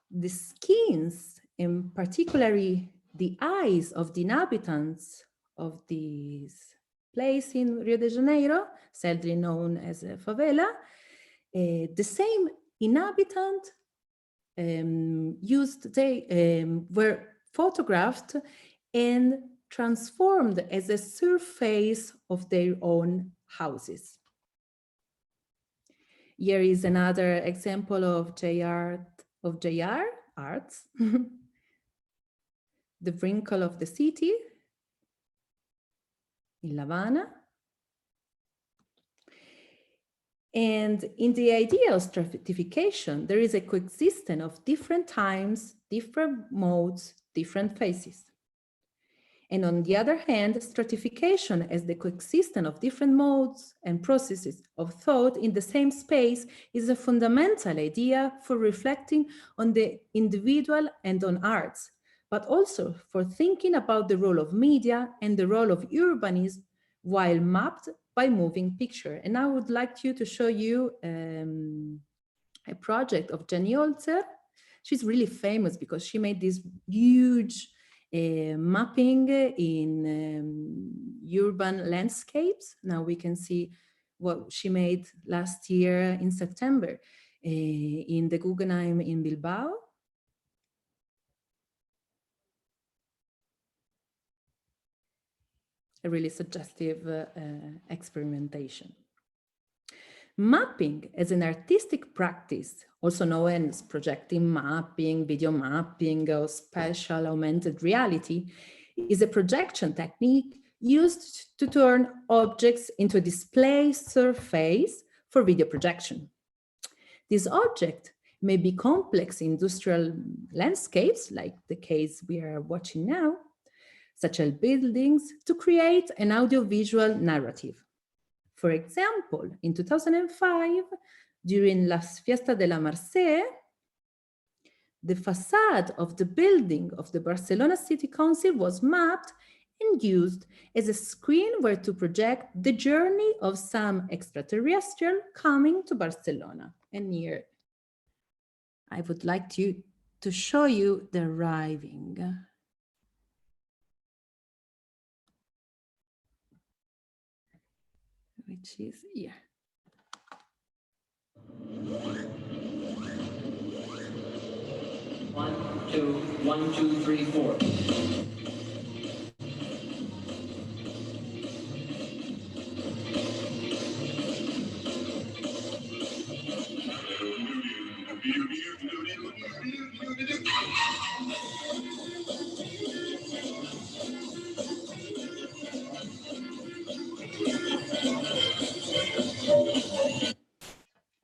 the skins, and particularly the eyes of the inhabitants of this place in Rio de Janeiro, sadly known as a favela. The same inhabitant were photographed and transformed as a surface of their own houses. Here is another example of JR arts. The wrinkle of the city in La Habana. And in the idea of stratification, there is a coexistence of different times, different modes, different faces. And on the other hand, stratification as the coexistence of different modes and processes of thought in the same space is a fundamental idea for reflecting on the individual and on arts, but also for thinking about the role of media and the role of urbanism while mapped by moving picture. And I would like to show you a project of Jenny Holzer. She's really famous because she made this huge mapping in urban landscapes. Now we can see what she made last year in September in the Guggenheim in Bilbao. A really suggestive experimentation. Mapping as an artistic practice, also known as projecting mapping, video mapping, or spatial augmented reality, is a projection technique used to turn objects into a display surface for video projection. This object may be complex industrial landscapes, like the case we are watching now, such as buildings, to create an audiovisual narrative. For example, in 2005, during Las Fiestas de la Mercè, the facade of the building of the Barcelona City Council was mapped and used as a screen where to project the journey of some extraterrestrial coming to Barcelona. And here, I would like to show you the arriving. Which is here. One, two, three, four.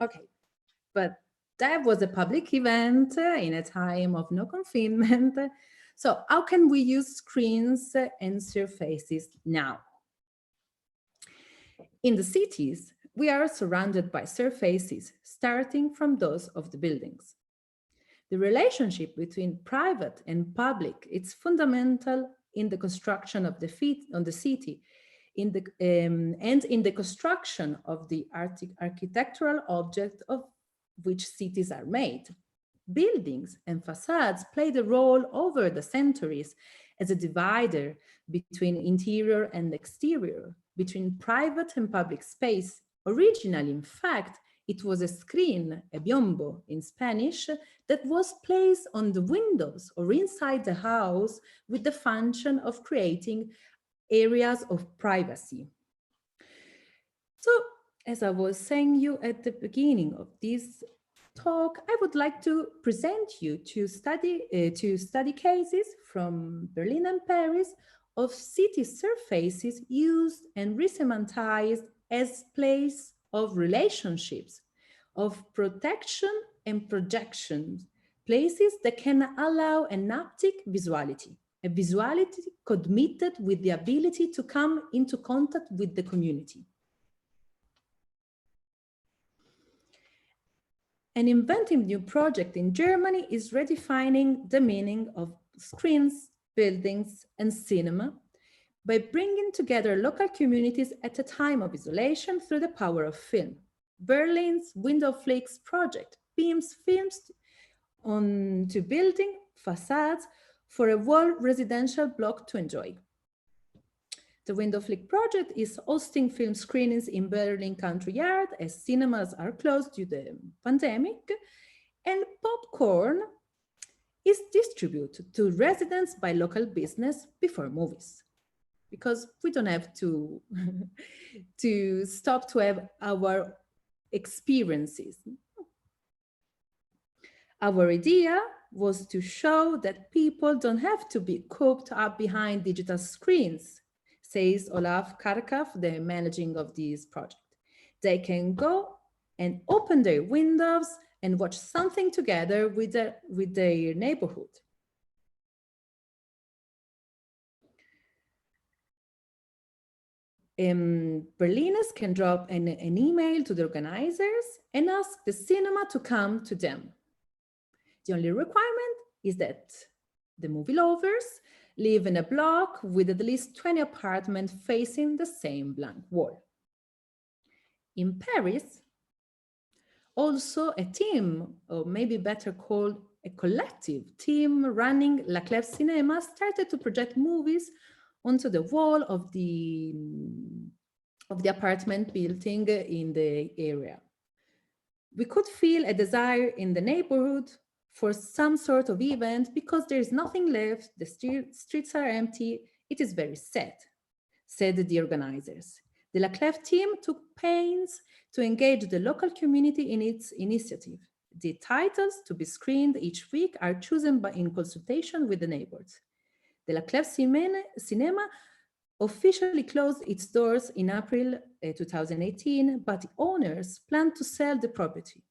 Okay, but that was a public event in a time of no confinement. So how can we use screens and surfaces now? In the cities, we are surrounded by surfaces, starting from those of the buildings. The relationship between private and public is fundamental in the construction of the city, and in the construction of the architectural object of which cities are made. Buildings and facades played a role over the centuries as a divider between interior and exterior, between private and public space. Originally, in fact, it was a screen, a biombo in Spanish, that was placed on the windows or inside the house with the function of creating areas of privacy. So, as I was saying you at the beginning of this talk, I would like to present you to study cases from Berlin and Paris of city surfaces used and resemantized as place of relationships, of protection and projection, places that can allow an haptic visuality, a visuality committed with the ability to come into contact with the community. An inventive new project in Germany is redefining the meaning of screens, buildings, and cinema by bringing together local communities at a time of isolation through the power of film. Berlin's WindowFlix project beams films onto building facades for a whole residential block to enjoy. The WindowFlix project is hosting film screenings in Berlin Country Yard as cinemas are closed due to the pandemic, and popcorn is distributed to residents by local business before movies, because we don't have to, to stop to have our experiences. Our idea was to show that people don't have to be cooped up behind digital screens, says Olaf Karkav, the managing of this project. They can go and open their windows and watch something together with their neighborhood. Berliners can drop an email to the organizers and ask the cinema to come to them. The only requirement is that the movie lovers live in a block with at least 20 apartments facing the same blank wall. In Paris, also a team, or maybe better called a collective team running La Clef Cinema, started to project movies onto the wall of the apartment building in the area. We could feel a desire in the neighborhood for some sort of event because there is nothing left, the streets are empty, it is very sad, said the organizers. The La Clef team took pains to engage the local community in its initiative. The titles to be screened each week are chosen in consultation with the neighbors. The La Clef Cinema officially closed its doors in April 2018, but the owners plan to sell the property.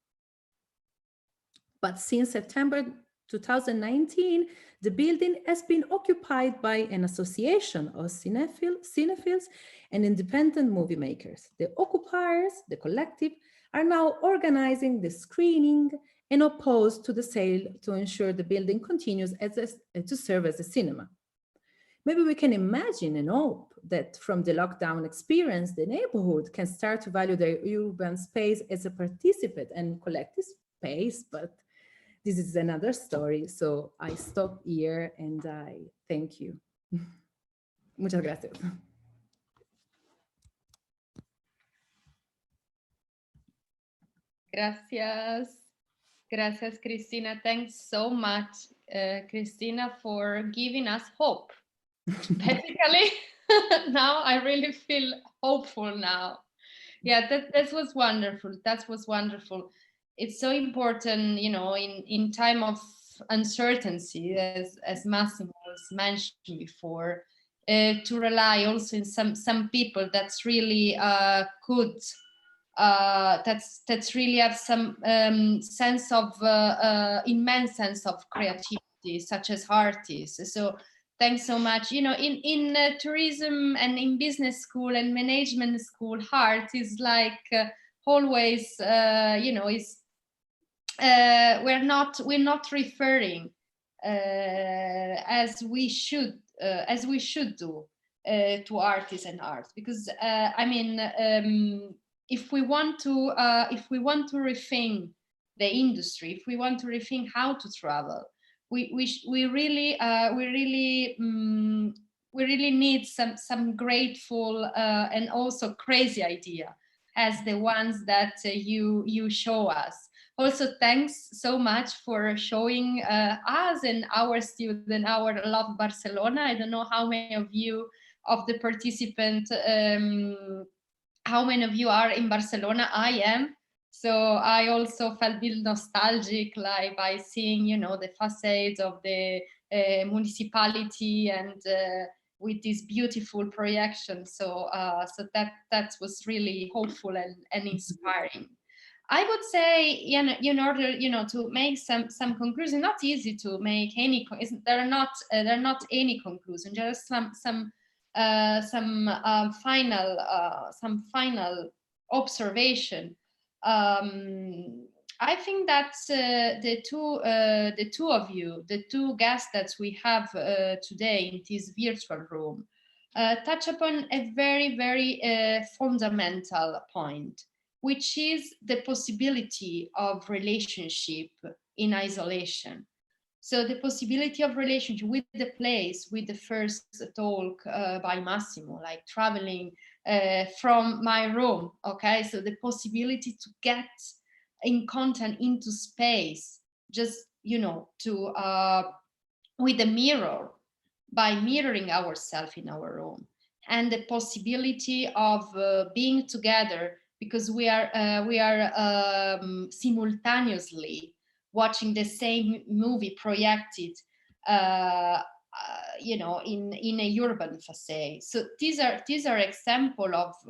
But since September 2019, the building has been occupied by an association of cinephiles and independent movie makers. The occupiers, the collective, are now organizing the screening and opposed to the sale to ensure the building continues to serve as a cinema. Maybe we can imagine and hope that from the lockdown experience, the neighborhood can start to value their urban space as a participant and collective space, but this is another story. So I stop here and I thank you. Muchas gracias. Gracias. Gracias, Cristina. Thanks so much, Cristina, for giving us hope. Basically, now I really feel hopeful now. Yeah, that was wonderful. That was wonderful. It's so important, you know, in time of uncertainty, as Massimo was mentioned before, to rely also in some people that's really could that's really have some sense of immense sense of creativity, such as artists. So thanks so much. You know, in tourism and in business school and management school, art is like always, you know, is we're not referring as we should do to artists and art, because I mean, if we want to rethink the industry, if we want to rethink how to travel, we really need some grateful and also crazy idea as the ones that you show us. Also, thanks so much for showing us and our student our love Barcelona. I don't know how many of you of the participants how many of you are in Barcelona. I am. So I also felt a bit nostalgic, like by seeing, you know, the facades of the municipality and with this beautiful projection. So so that was really hopeful and inspiring. I would say, in order, you know, to make some conclusion, not easy to make any. There are not any conclusion. Just some final observation. I think that the two of you, the two guests that we have today in this virtual room, touch upon a very, very fundamental point, which is the possibility of relationship in isolation. So the possibility of relationship with the place, with the first talk by Massimo, like traveling from my room, okay? So the possibility to get in content into space, just, you know, to with a mirror, by mirroring ourselves in our room, and the possibility of being together because we are simultaneously watching the same movie projected, you know, in a urban facade. So these are example of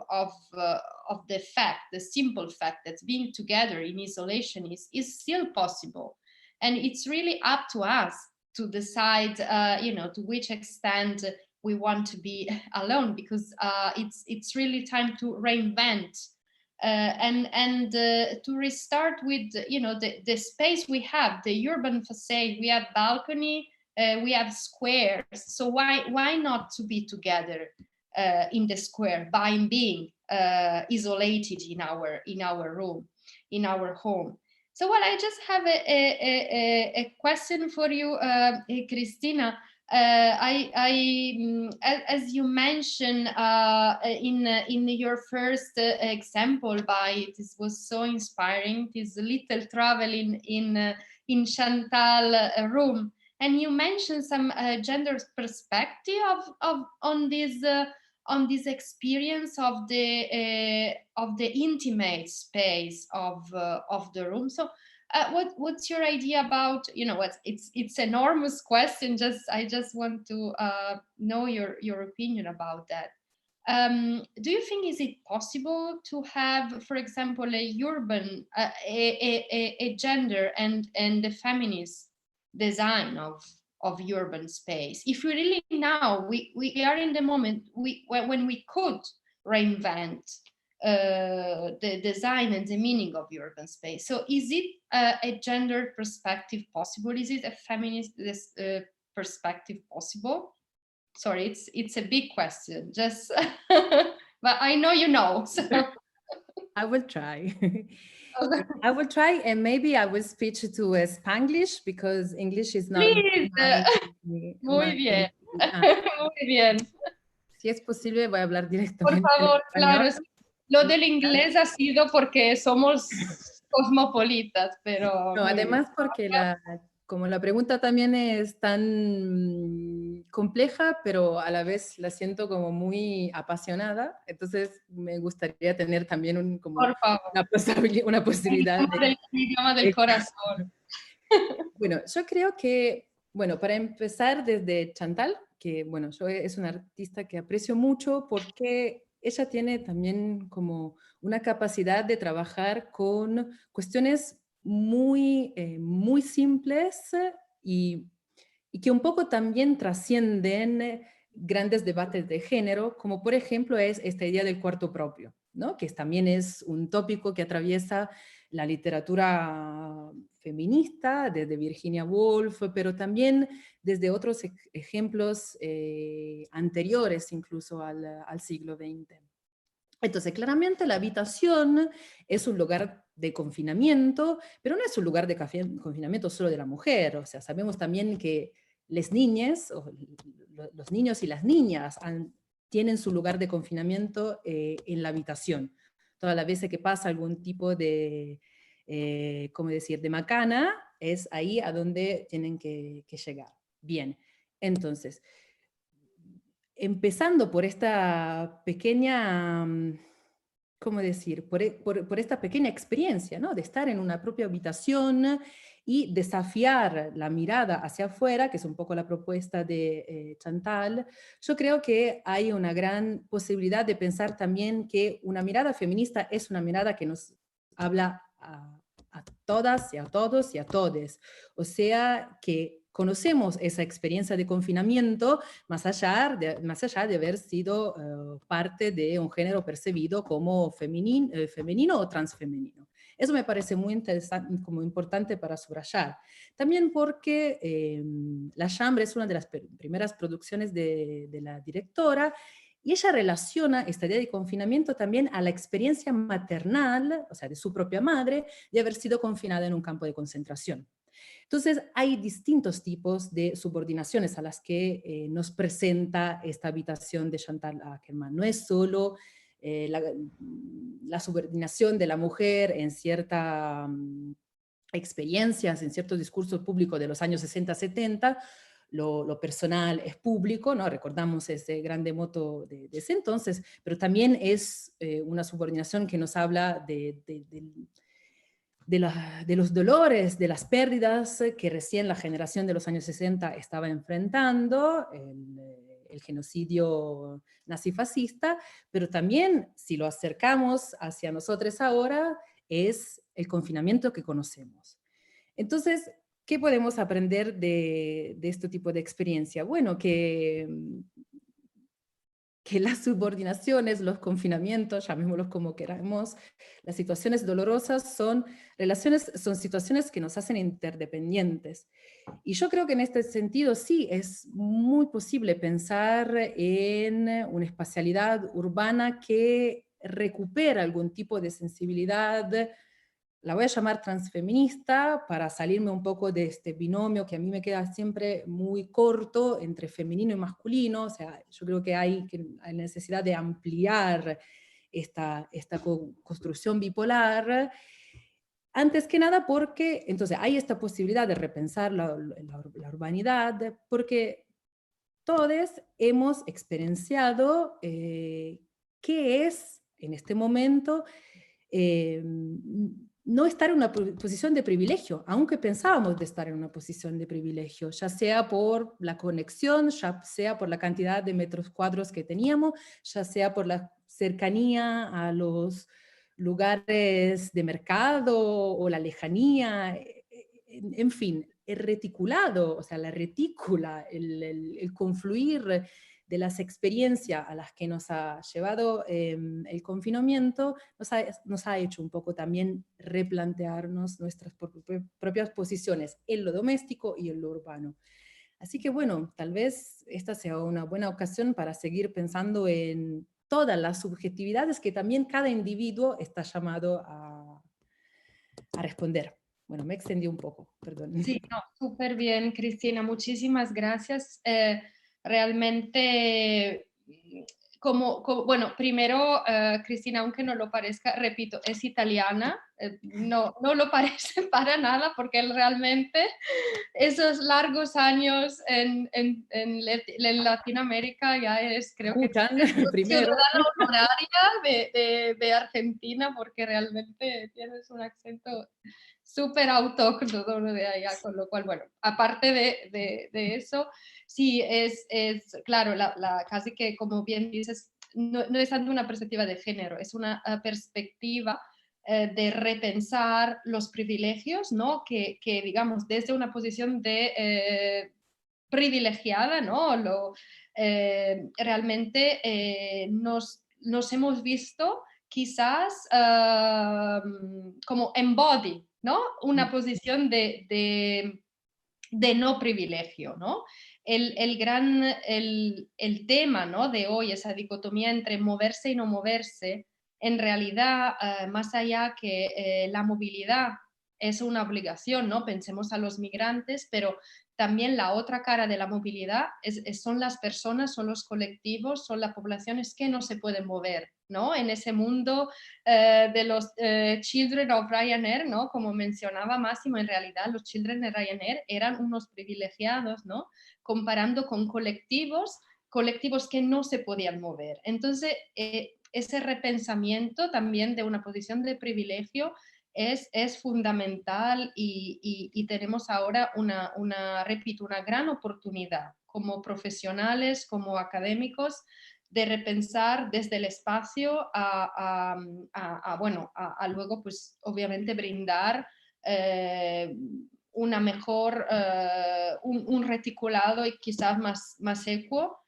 the fact, the simple fact that being together in isolation is still possible, and it's really up to us to decide, you know, to which extent we want to be alone, because it's really time to reinvent. And to restart with, you know, the space we have, the urban facade. We have balcony, we have squares. So why not to be together in the square by being isolated in our room, in our home. So, well, I just have a question for you, Cristina. As you mentioned in your first example, this was so inspiring. This little travel in Chantal room, and you mentioned some gender perspective on this experience of the intimate space of the room. So what's your idea about, it's enormous question, I just want to know your opinion about that. Do you think is it possible to have, for example, a urban a gender and a feminist design of urban space, if we really now we are in the moment when we could reinvent the design and the meaning of urban space? So is it a gender perspective possible? Is it a feminist perspective possible? Sorry, it's a big question, just but I know you know, so I will try. I will try, and maybe I will switch to Spanglish because English is not please. Muy bien. Muy bien. Si es posible, voy a hablar Por directamente favor, en español. claro. Lo del inglés ha sido porque somos cosmopolitas, pero... No, además porque como la pregunta también es tan compleja, pero a la vez la siento como muy apasionada, entonces me gustaría tener también Por favor. una posibilidad El idioma del corazón. Bueno, yo creo que, bueno, para empezar desde Chantal, que bueno, es una artista que aprecio mucho porque ella tiene también como una capacidad de trabajar con cuestiones muy, muy simples y que un poco también trascienden grandes debates de género, como por ejemplo es esta idea del cuarto propio, ¿no? Que también es un tópico que atraviesa la literatura feminista, desde Virginia Woolf, pero también desde otros ejemplos anteriores incluso al siglo XX. Entonces, claramente la habitación es un lugar de confinamiento, pero no es un lugar de confinamiento solo de la mujer. O sea, sabemos también que las niñas, o los niños y las niñas tienen su lugar de confinamiento en la habitación. Todas las veces que pasa algún tipo de, ¿cómo decir?, de macana, es ahí a donde tienen que llegar. Bien, entonces, empezando por esta pequeña, ¿cómo decir? Por esta pequeña experiencia, ¿no? De estar en una propia habitación y desafiar la mirada hacia afuera, que es un poco la propuesta de Chantal. Yo creo que hay una gran posibilidad de pensar también que una mirada feminista es una mirada que nos habla a todas y a todos y a todes. O sea, que conocemos esa experiencia de confinamiento más allá de haber sido parte de un género percibido como femenino o transfemenino. Eso me parece muy interesante, como importante para subrayar. También porque La Chambre es una de las primeras producciones de la directora, y ella relaciona esta idea de confinamiento también a la experiencia maternal, o sea, de su propia madre, de haber sido confinada en un campo de concentración. Entonces, hay distintos tipos de subordinaciones a las que nos presenta esta habitación de Chantal Akerman. No es solo la subordinación de la mujer en ciertas experiencias, en ciertos discursos públicos de los años 60-70, lo personal es público, ¿no? Recordamos ese grande moto de ese entonces, pero también es una subordinación que nos habla de los dolores, de las pérdidas que recién la generación de los años 60 estaba enfrentando, el genocidio nazifascista, pero también, si lo acercamos hacia nosotros ahora, es el confinamiento que conocemos. Entonces, ¿qué podemos aprender de este tipo de experiencia? Bueno, que que las subordinaciones, los confinamientos, llamémoslos como queramos, las situaciones dolorosas son situaciones que nos hacen interdependientes. Y yo creo que en este sentido sí es muy posible pensar en una espacialidad urbana que recupera algún tipo de sensibilidad, la voy a llamar transfeminista, para salirme un poco de este binomio que a mí me queda siempre muy corto entre femenino y masculino. O sea, yo creo que hay necesidad de ampliar esta construcción bipolar. Antes que nada porque, entonces, hay esta posibilidad de repensar la urbanidad, porque todos hemos experienciado qué es, en este momento, no estar en una posición de privilegio, aunque pensábamos de estar en una posición de privilegio, ya sea por la conexión, ya sea por la cantidad de metros cuadrados que teníamos, ya sea por la cercanía a los lugares de mercado o la lejanía, en fin, el reticulado, o sea, la retícula, el confluir de las experiencias a las que nos ha llevado el confinamiento, nos ha hecho un poco también replantearnos nuestras propias posiciones en lo doméstico y en lo urbano. Así que bueno, tal vez esta sea una buena ocasión para seguir pensando en todas las subjetividades que también cada individuo está llamado a responder. Bueno, me extendí un poco, perdón. Sí, no, súper bien, Cristina, muchísimas gracias. Realmente, bueno, primero, Cristina, aunque no lo parezca, repito, es italiana, no, no lo parece para nada, porque él realmente esos largos años en Latinoamérica ya es, creo que, Escuchan primero. ciudadana honoraria de Argentina, porque realmente tienes un acento súper autóctono de allá, con lo cual, bueno, aparte de eso, sí, es claro, casi que, como bien dices, no es tanto una perspectiva de género, es una perspectiva de repensar los privilegios, ¿no? Que digamos, desde una posición de privilegiada, ¿no? Realmente nos hemos visto quizás como embody, ¿no? Una posición de no privilegio, ¿no? El tema, ¿no?, de hoy, esa dicotomía entre moverse y no moverse, en realidad, más allá que la movilidad es una obligación, ¿no? Pensemos a los migrantes, pero también la otra cara de la movilidad son las personas, son los colectivos, son las poblaciones que no se pueden mover, ¿no? En ese mundo de los Children of Ryanair, ¿no? Como mencionaba Máximo, en realidad los Children de Ryanair eran unos privilegiados, ¿no? Comparando con colectivos que no se podían mover. Entonces, ese repensamiento también de una posición de privilegio es fundamental y tenemos ahora repito, una gran oportunidad como profesionales, como académicos, de repensar desde el espacio a luego, pues obviamente brindar una mejor, un reticulado y quizás más equo,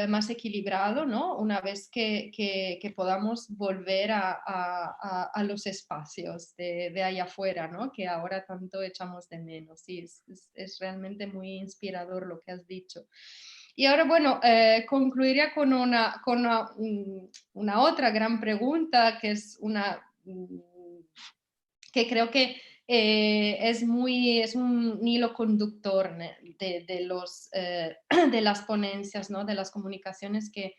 más equilibrado, ¿no? Una vez que podamos volver a los espacios de allá afuera, ¿no? Que ahora tanto echamos de menos. Sí, es realmente muy inspirador lo que has dicho. Y ahora, bueno, concluiría con una otra gran pregunta, que es que creo que es un hilo conductor de las ponencias, ¿no? De las comunicaciones que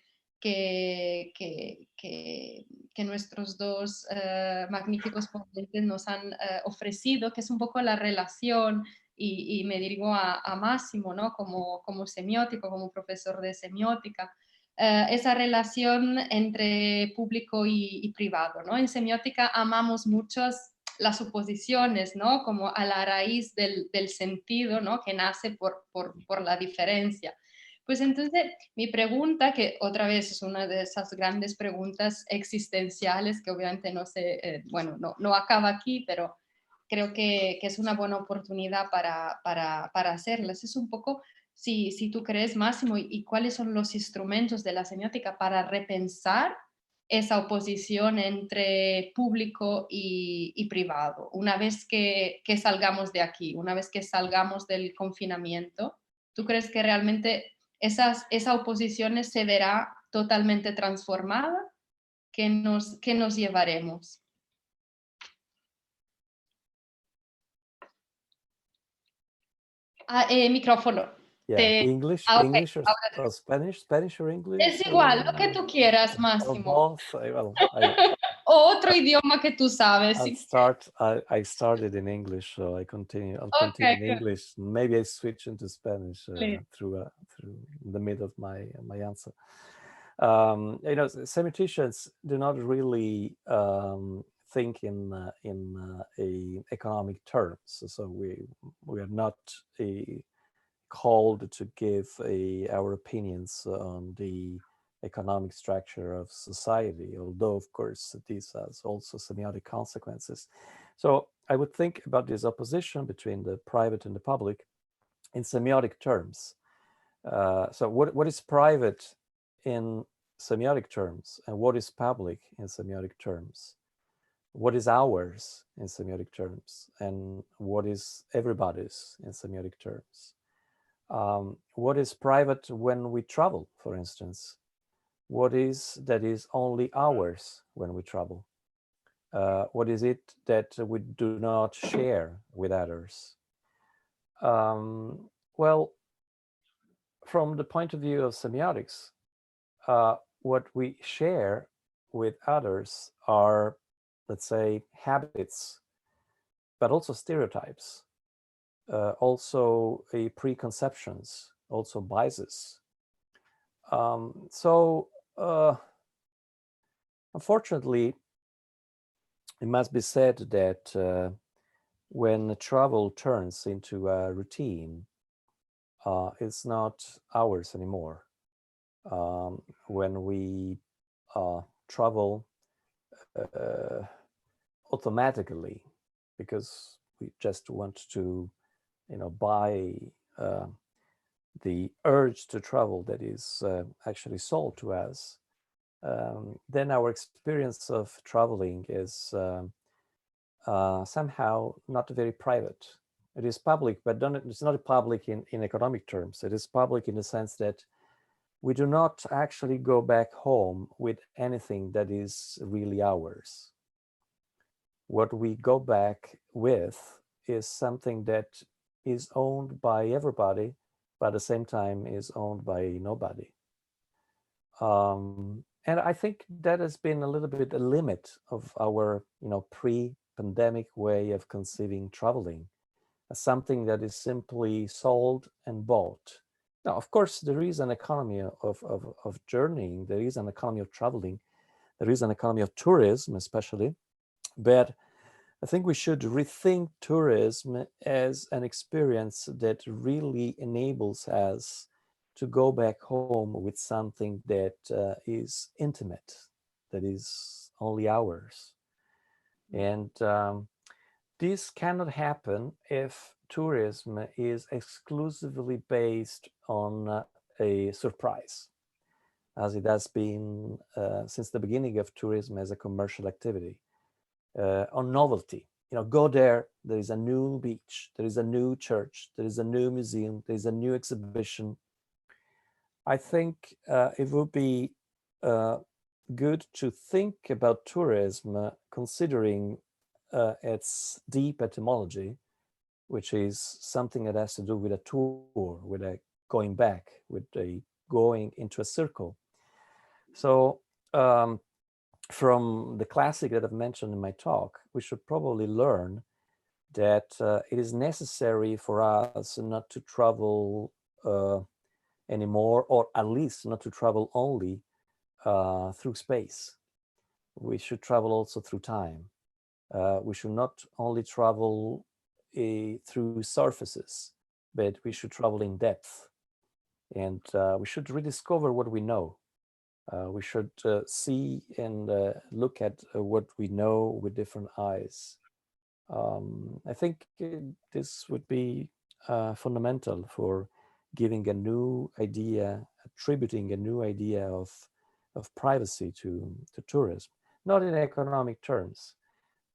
nuestros dos magníficos ponentes nos han ofrecido, que es un poco la relación, y me dirijo a Máximo, ¿no? Como semiótico, como profesor de semiótica, esa relación entre público y privado, ¿no? En semiótica amamos muchos las suposiciones, ¿no? Como a la raíz del sentido, ¿no? Que nace por la diferencia. Pues entonces, mi pregunta, que otra vez es una de esas grandes preguntas existenciales, que obviamente no sé, bueno, no acaba aquí, pero creo que es una buena oportunidad para hacerlas, es un poco, si tú crees, Máximo, y cuáles son los instrumentos de la semiótica para repensar esa oposición entre público y privado, una vez que salgamos de aquí, una vez que salgamos del confinamiento. ¿Tú crees que realmente esa oposición se verá totalmente transformada? ¿Qué nos llevaremos? Micrófono. Yeah, English, Ok, English ahora or Spanish, Spanish or English? es igual, lo que tú quieras, Or Máximo. both. O otro idioma que tú sabes. I started in English, so I'll continue Okay, in good. English. Maybe I switch into Spanish Please. through the mid of my answer. Semioticians do not really think in a economic terms. So we are not called to give our opinions on the economic structure of society, although of course this has also semiotic consequences. So I would think about this opposition between the private and the public in semiotic terms. So what is private in semiotic terms, and what is public in semiotic terms? What is ours in semiotic terms, and what is everybody's in semiotic terms? What is private when we travel, for instance? What is that is only ours when we travel? What is it that we do not share with others? Well, from the point of view of semiotics, what we share with others are, let's say, habits, but also stereotypes, also preconceptions, also biases. So unfortunately, it must be said that when travel turns into a routine, it's not ours anymore. When we travel automatically because we just want to, buy the urge to travel that is actually sold to us, then our experience of traveling is somehow not very private. It is public, but it's not public in economic terms. It is public in the sense that we do not actually go back home with anything that is really ours. What we go back with is something that is owned by everybody, but at the same time is owned by nobody. And I think that has been a little bit a limit of our, pre-pandemic way of conceiving traveling as something that is simply sold and bought. Now, of course, there is an economy of journeying, there is an economy of traveling, there is an economy of tourism, especially, but I think we should rethink tourism as an experience that really enables us to go back home with something that is intimate, that is only ours. And this cannot happen if tourism is exclusively based on a surprise, as it has been since the beginning of tourism as a commercial activity, on novelty. Go there is a new beach, there is a new church, there is a new museum, there is a new exhibition. I think it would be good to think about tourism considering its deep etymology, which is something that has to do with a tour, with a going back, with a going into a circle. So from the classic that I've mentioned in my talk, we should probably learn that it is necessary for us not to travel anymore, or at least not to travel only through space. We should travel also through time. We should not only travel through surfaces, but we should travel in depth. And we should rediscover what we know. We should see and look at what we know with different eyes. I think this would be fundamental for giving a new idea, attributing a new idea of privacy to tourism, not in economic terms,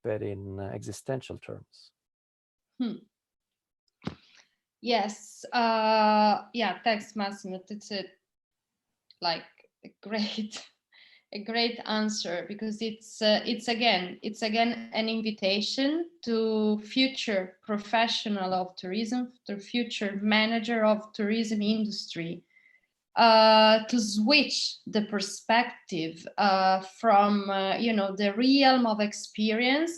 but in existential terms. Yes. Yeah, thanks, Massimo. It's like a great answer, because it's again an invitation to future professional of tourism, to future manager of tourism industry, to switch the perspective from the realm of experience.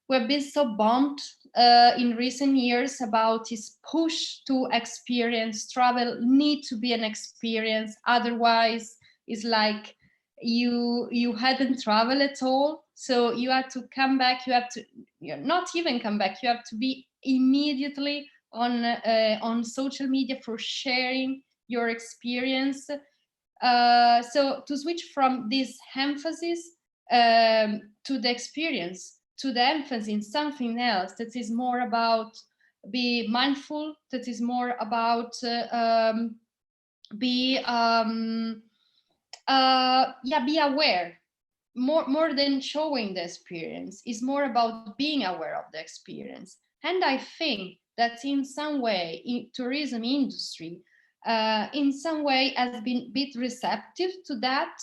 We've been so bombed in recent years about this push to experience. Travel need to be an experience, otherwise it's like you hadn't traveled at all. So you have to come back, you have to not even come back, you have to be immediately on social media for sharing your experience. So to switch from this emphasis to the experience, to the emphasis in something else that is more about be mindful, that is more about be aware. More than showing the experience is more about being aware of the experience. And I think that in some way in tourism industry in some way has been a bit receptive to that.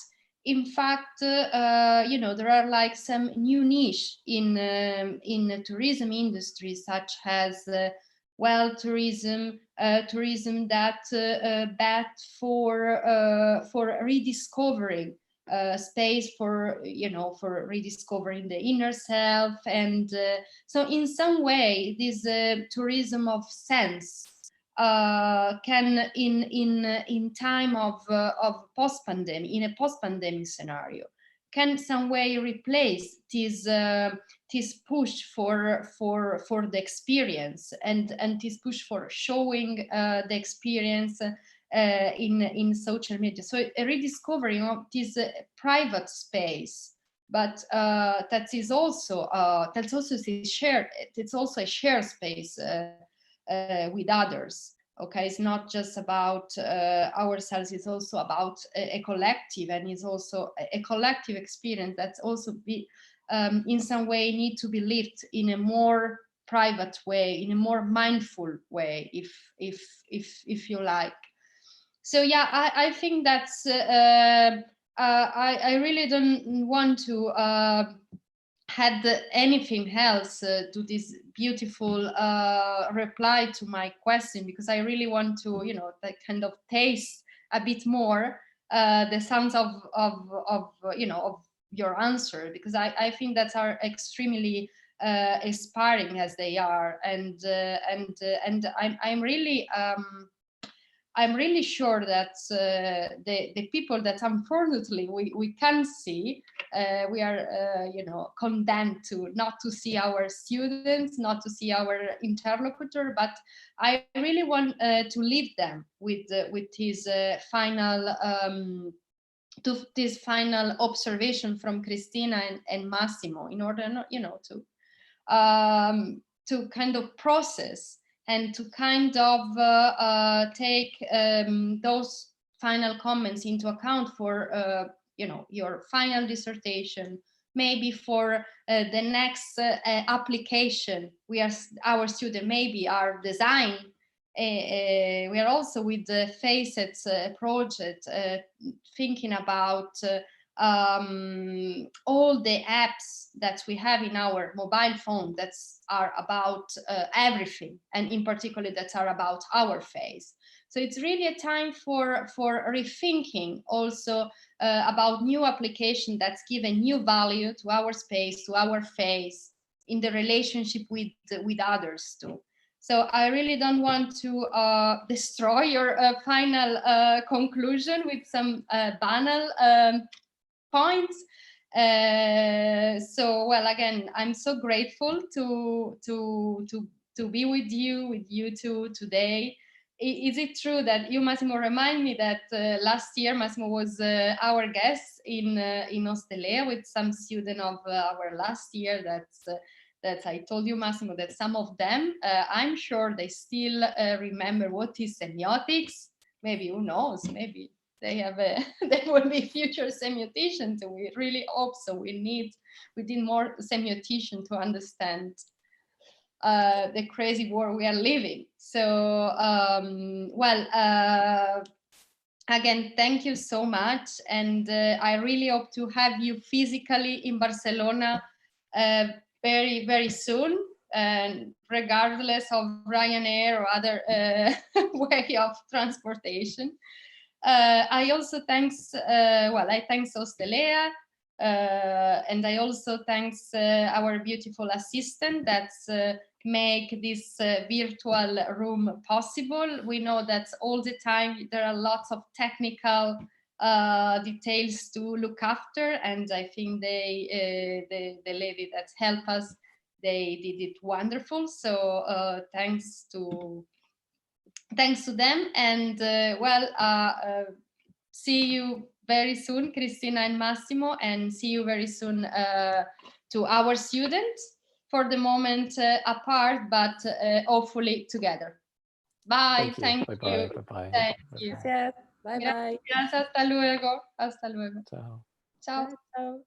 In fact, there are like some new niche in the tourism industry, such as tourism that bet for rediscovering space for rediscovering the inner self. And so in some way this tourism of sense can in time of post-pandemic, in a post-pandemic scenario, can some way replace this push for the experience and this push for showing the experience in social media. So a rediscovering of this private space, but that's also a shared space with others. Okay, it's not just about ourselves, it's also about a collective, and it's also a collective experience that's also in some way need to be lived in a more private way, in a more mindful way, if you like. So yeah, I think that's I really don't want to add anything else to this beautiful reply to my question, because I really want to kind of taste a bit more the sounds of your answer, because I think that are extremely inspiring as they are, and I'm really sure that the people that unfortunately we can't see, we are condemned to not to see our students, not to see our interlocutor, but I really want to leave them with his final this final observation from Cristina and Massimo, in order to kind of process and to kind of take those final comments into account for your final dissertation, maybe for the next application our student maybe are design. We are also with the Facets project thinking about all the apps that we have in our mobile phone that are about everything, and in particular that are about our face. So it's really a time for rethinking also about new application that's give a new value to our space, to our face, in the relationship with others too. So I really don't want to destroy your final conclusion with some banal points. So well, again, I'm so grateful to be with you two today. Is it true that you, Massimo, remind me that last year Massimo was our guest in Ostelea with some student of our last year? That's that I told you, Massimo, that some of them, I'm sure they still remember what is semiotics. Maybe, who knows, maybe they have they will be future semioticians. We really hope so. We need more semioticians to understand the crazy world we are living. So, again, thank you so much. And I really hope to have you physically in Barcelona very, very soon, and regardless of Ryanair or other way of transportation. I also thanks, I thanks Ostelea, and I also thanks our beautiful assistant that's make this virtual room possible. We know that all the time there are lots of technical details to look after, and I think the lady that helped us, they did it wonderful. So thanks to them, and see you very soon, Cristina and Massimo, and see you very soon to our students, for the moment apart, but hopefully together. Bye. Thank you. Bye-bye. Bye-bye. Thank you. Gracias. Bye bye. Gracias. Hasta luego. Hasta luego. Ciao. Ciao. Ciao.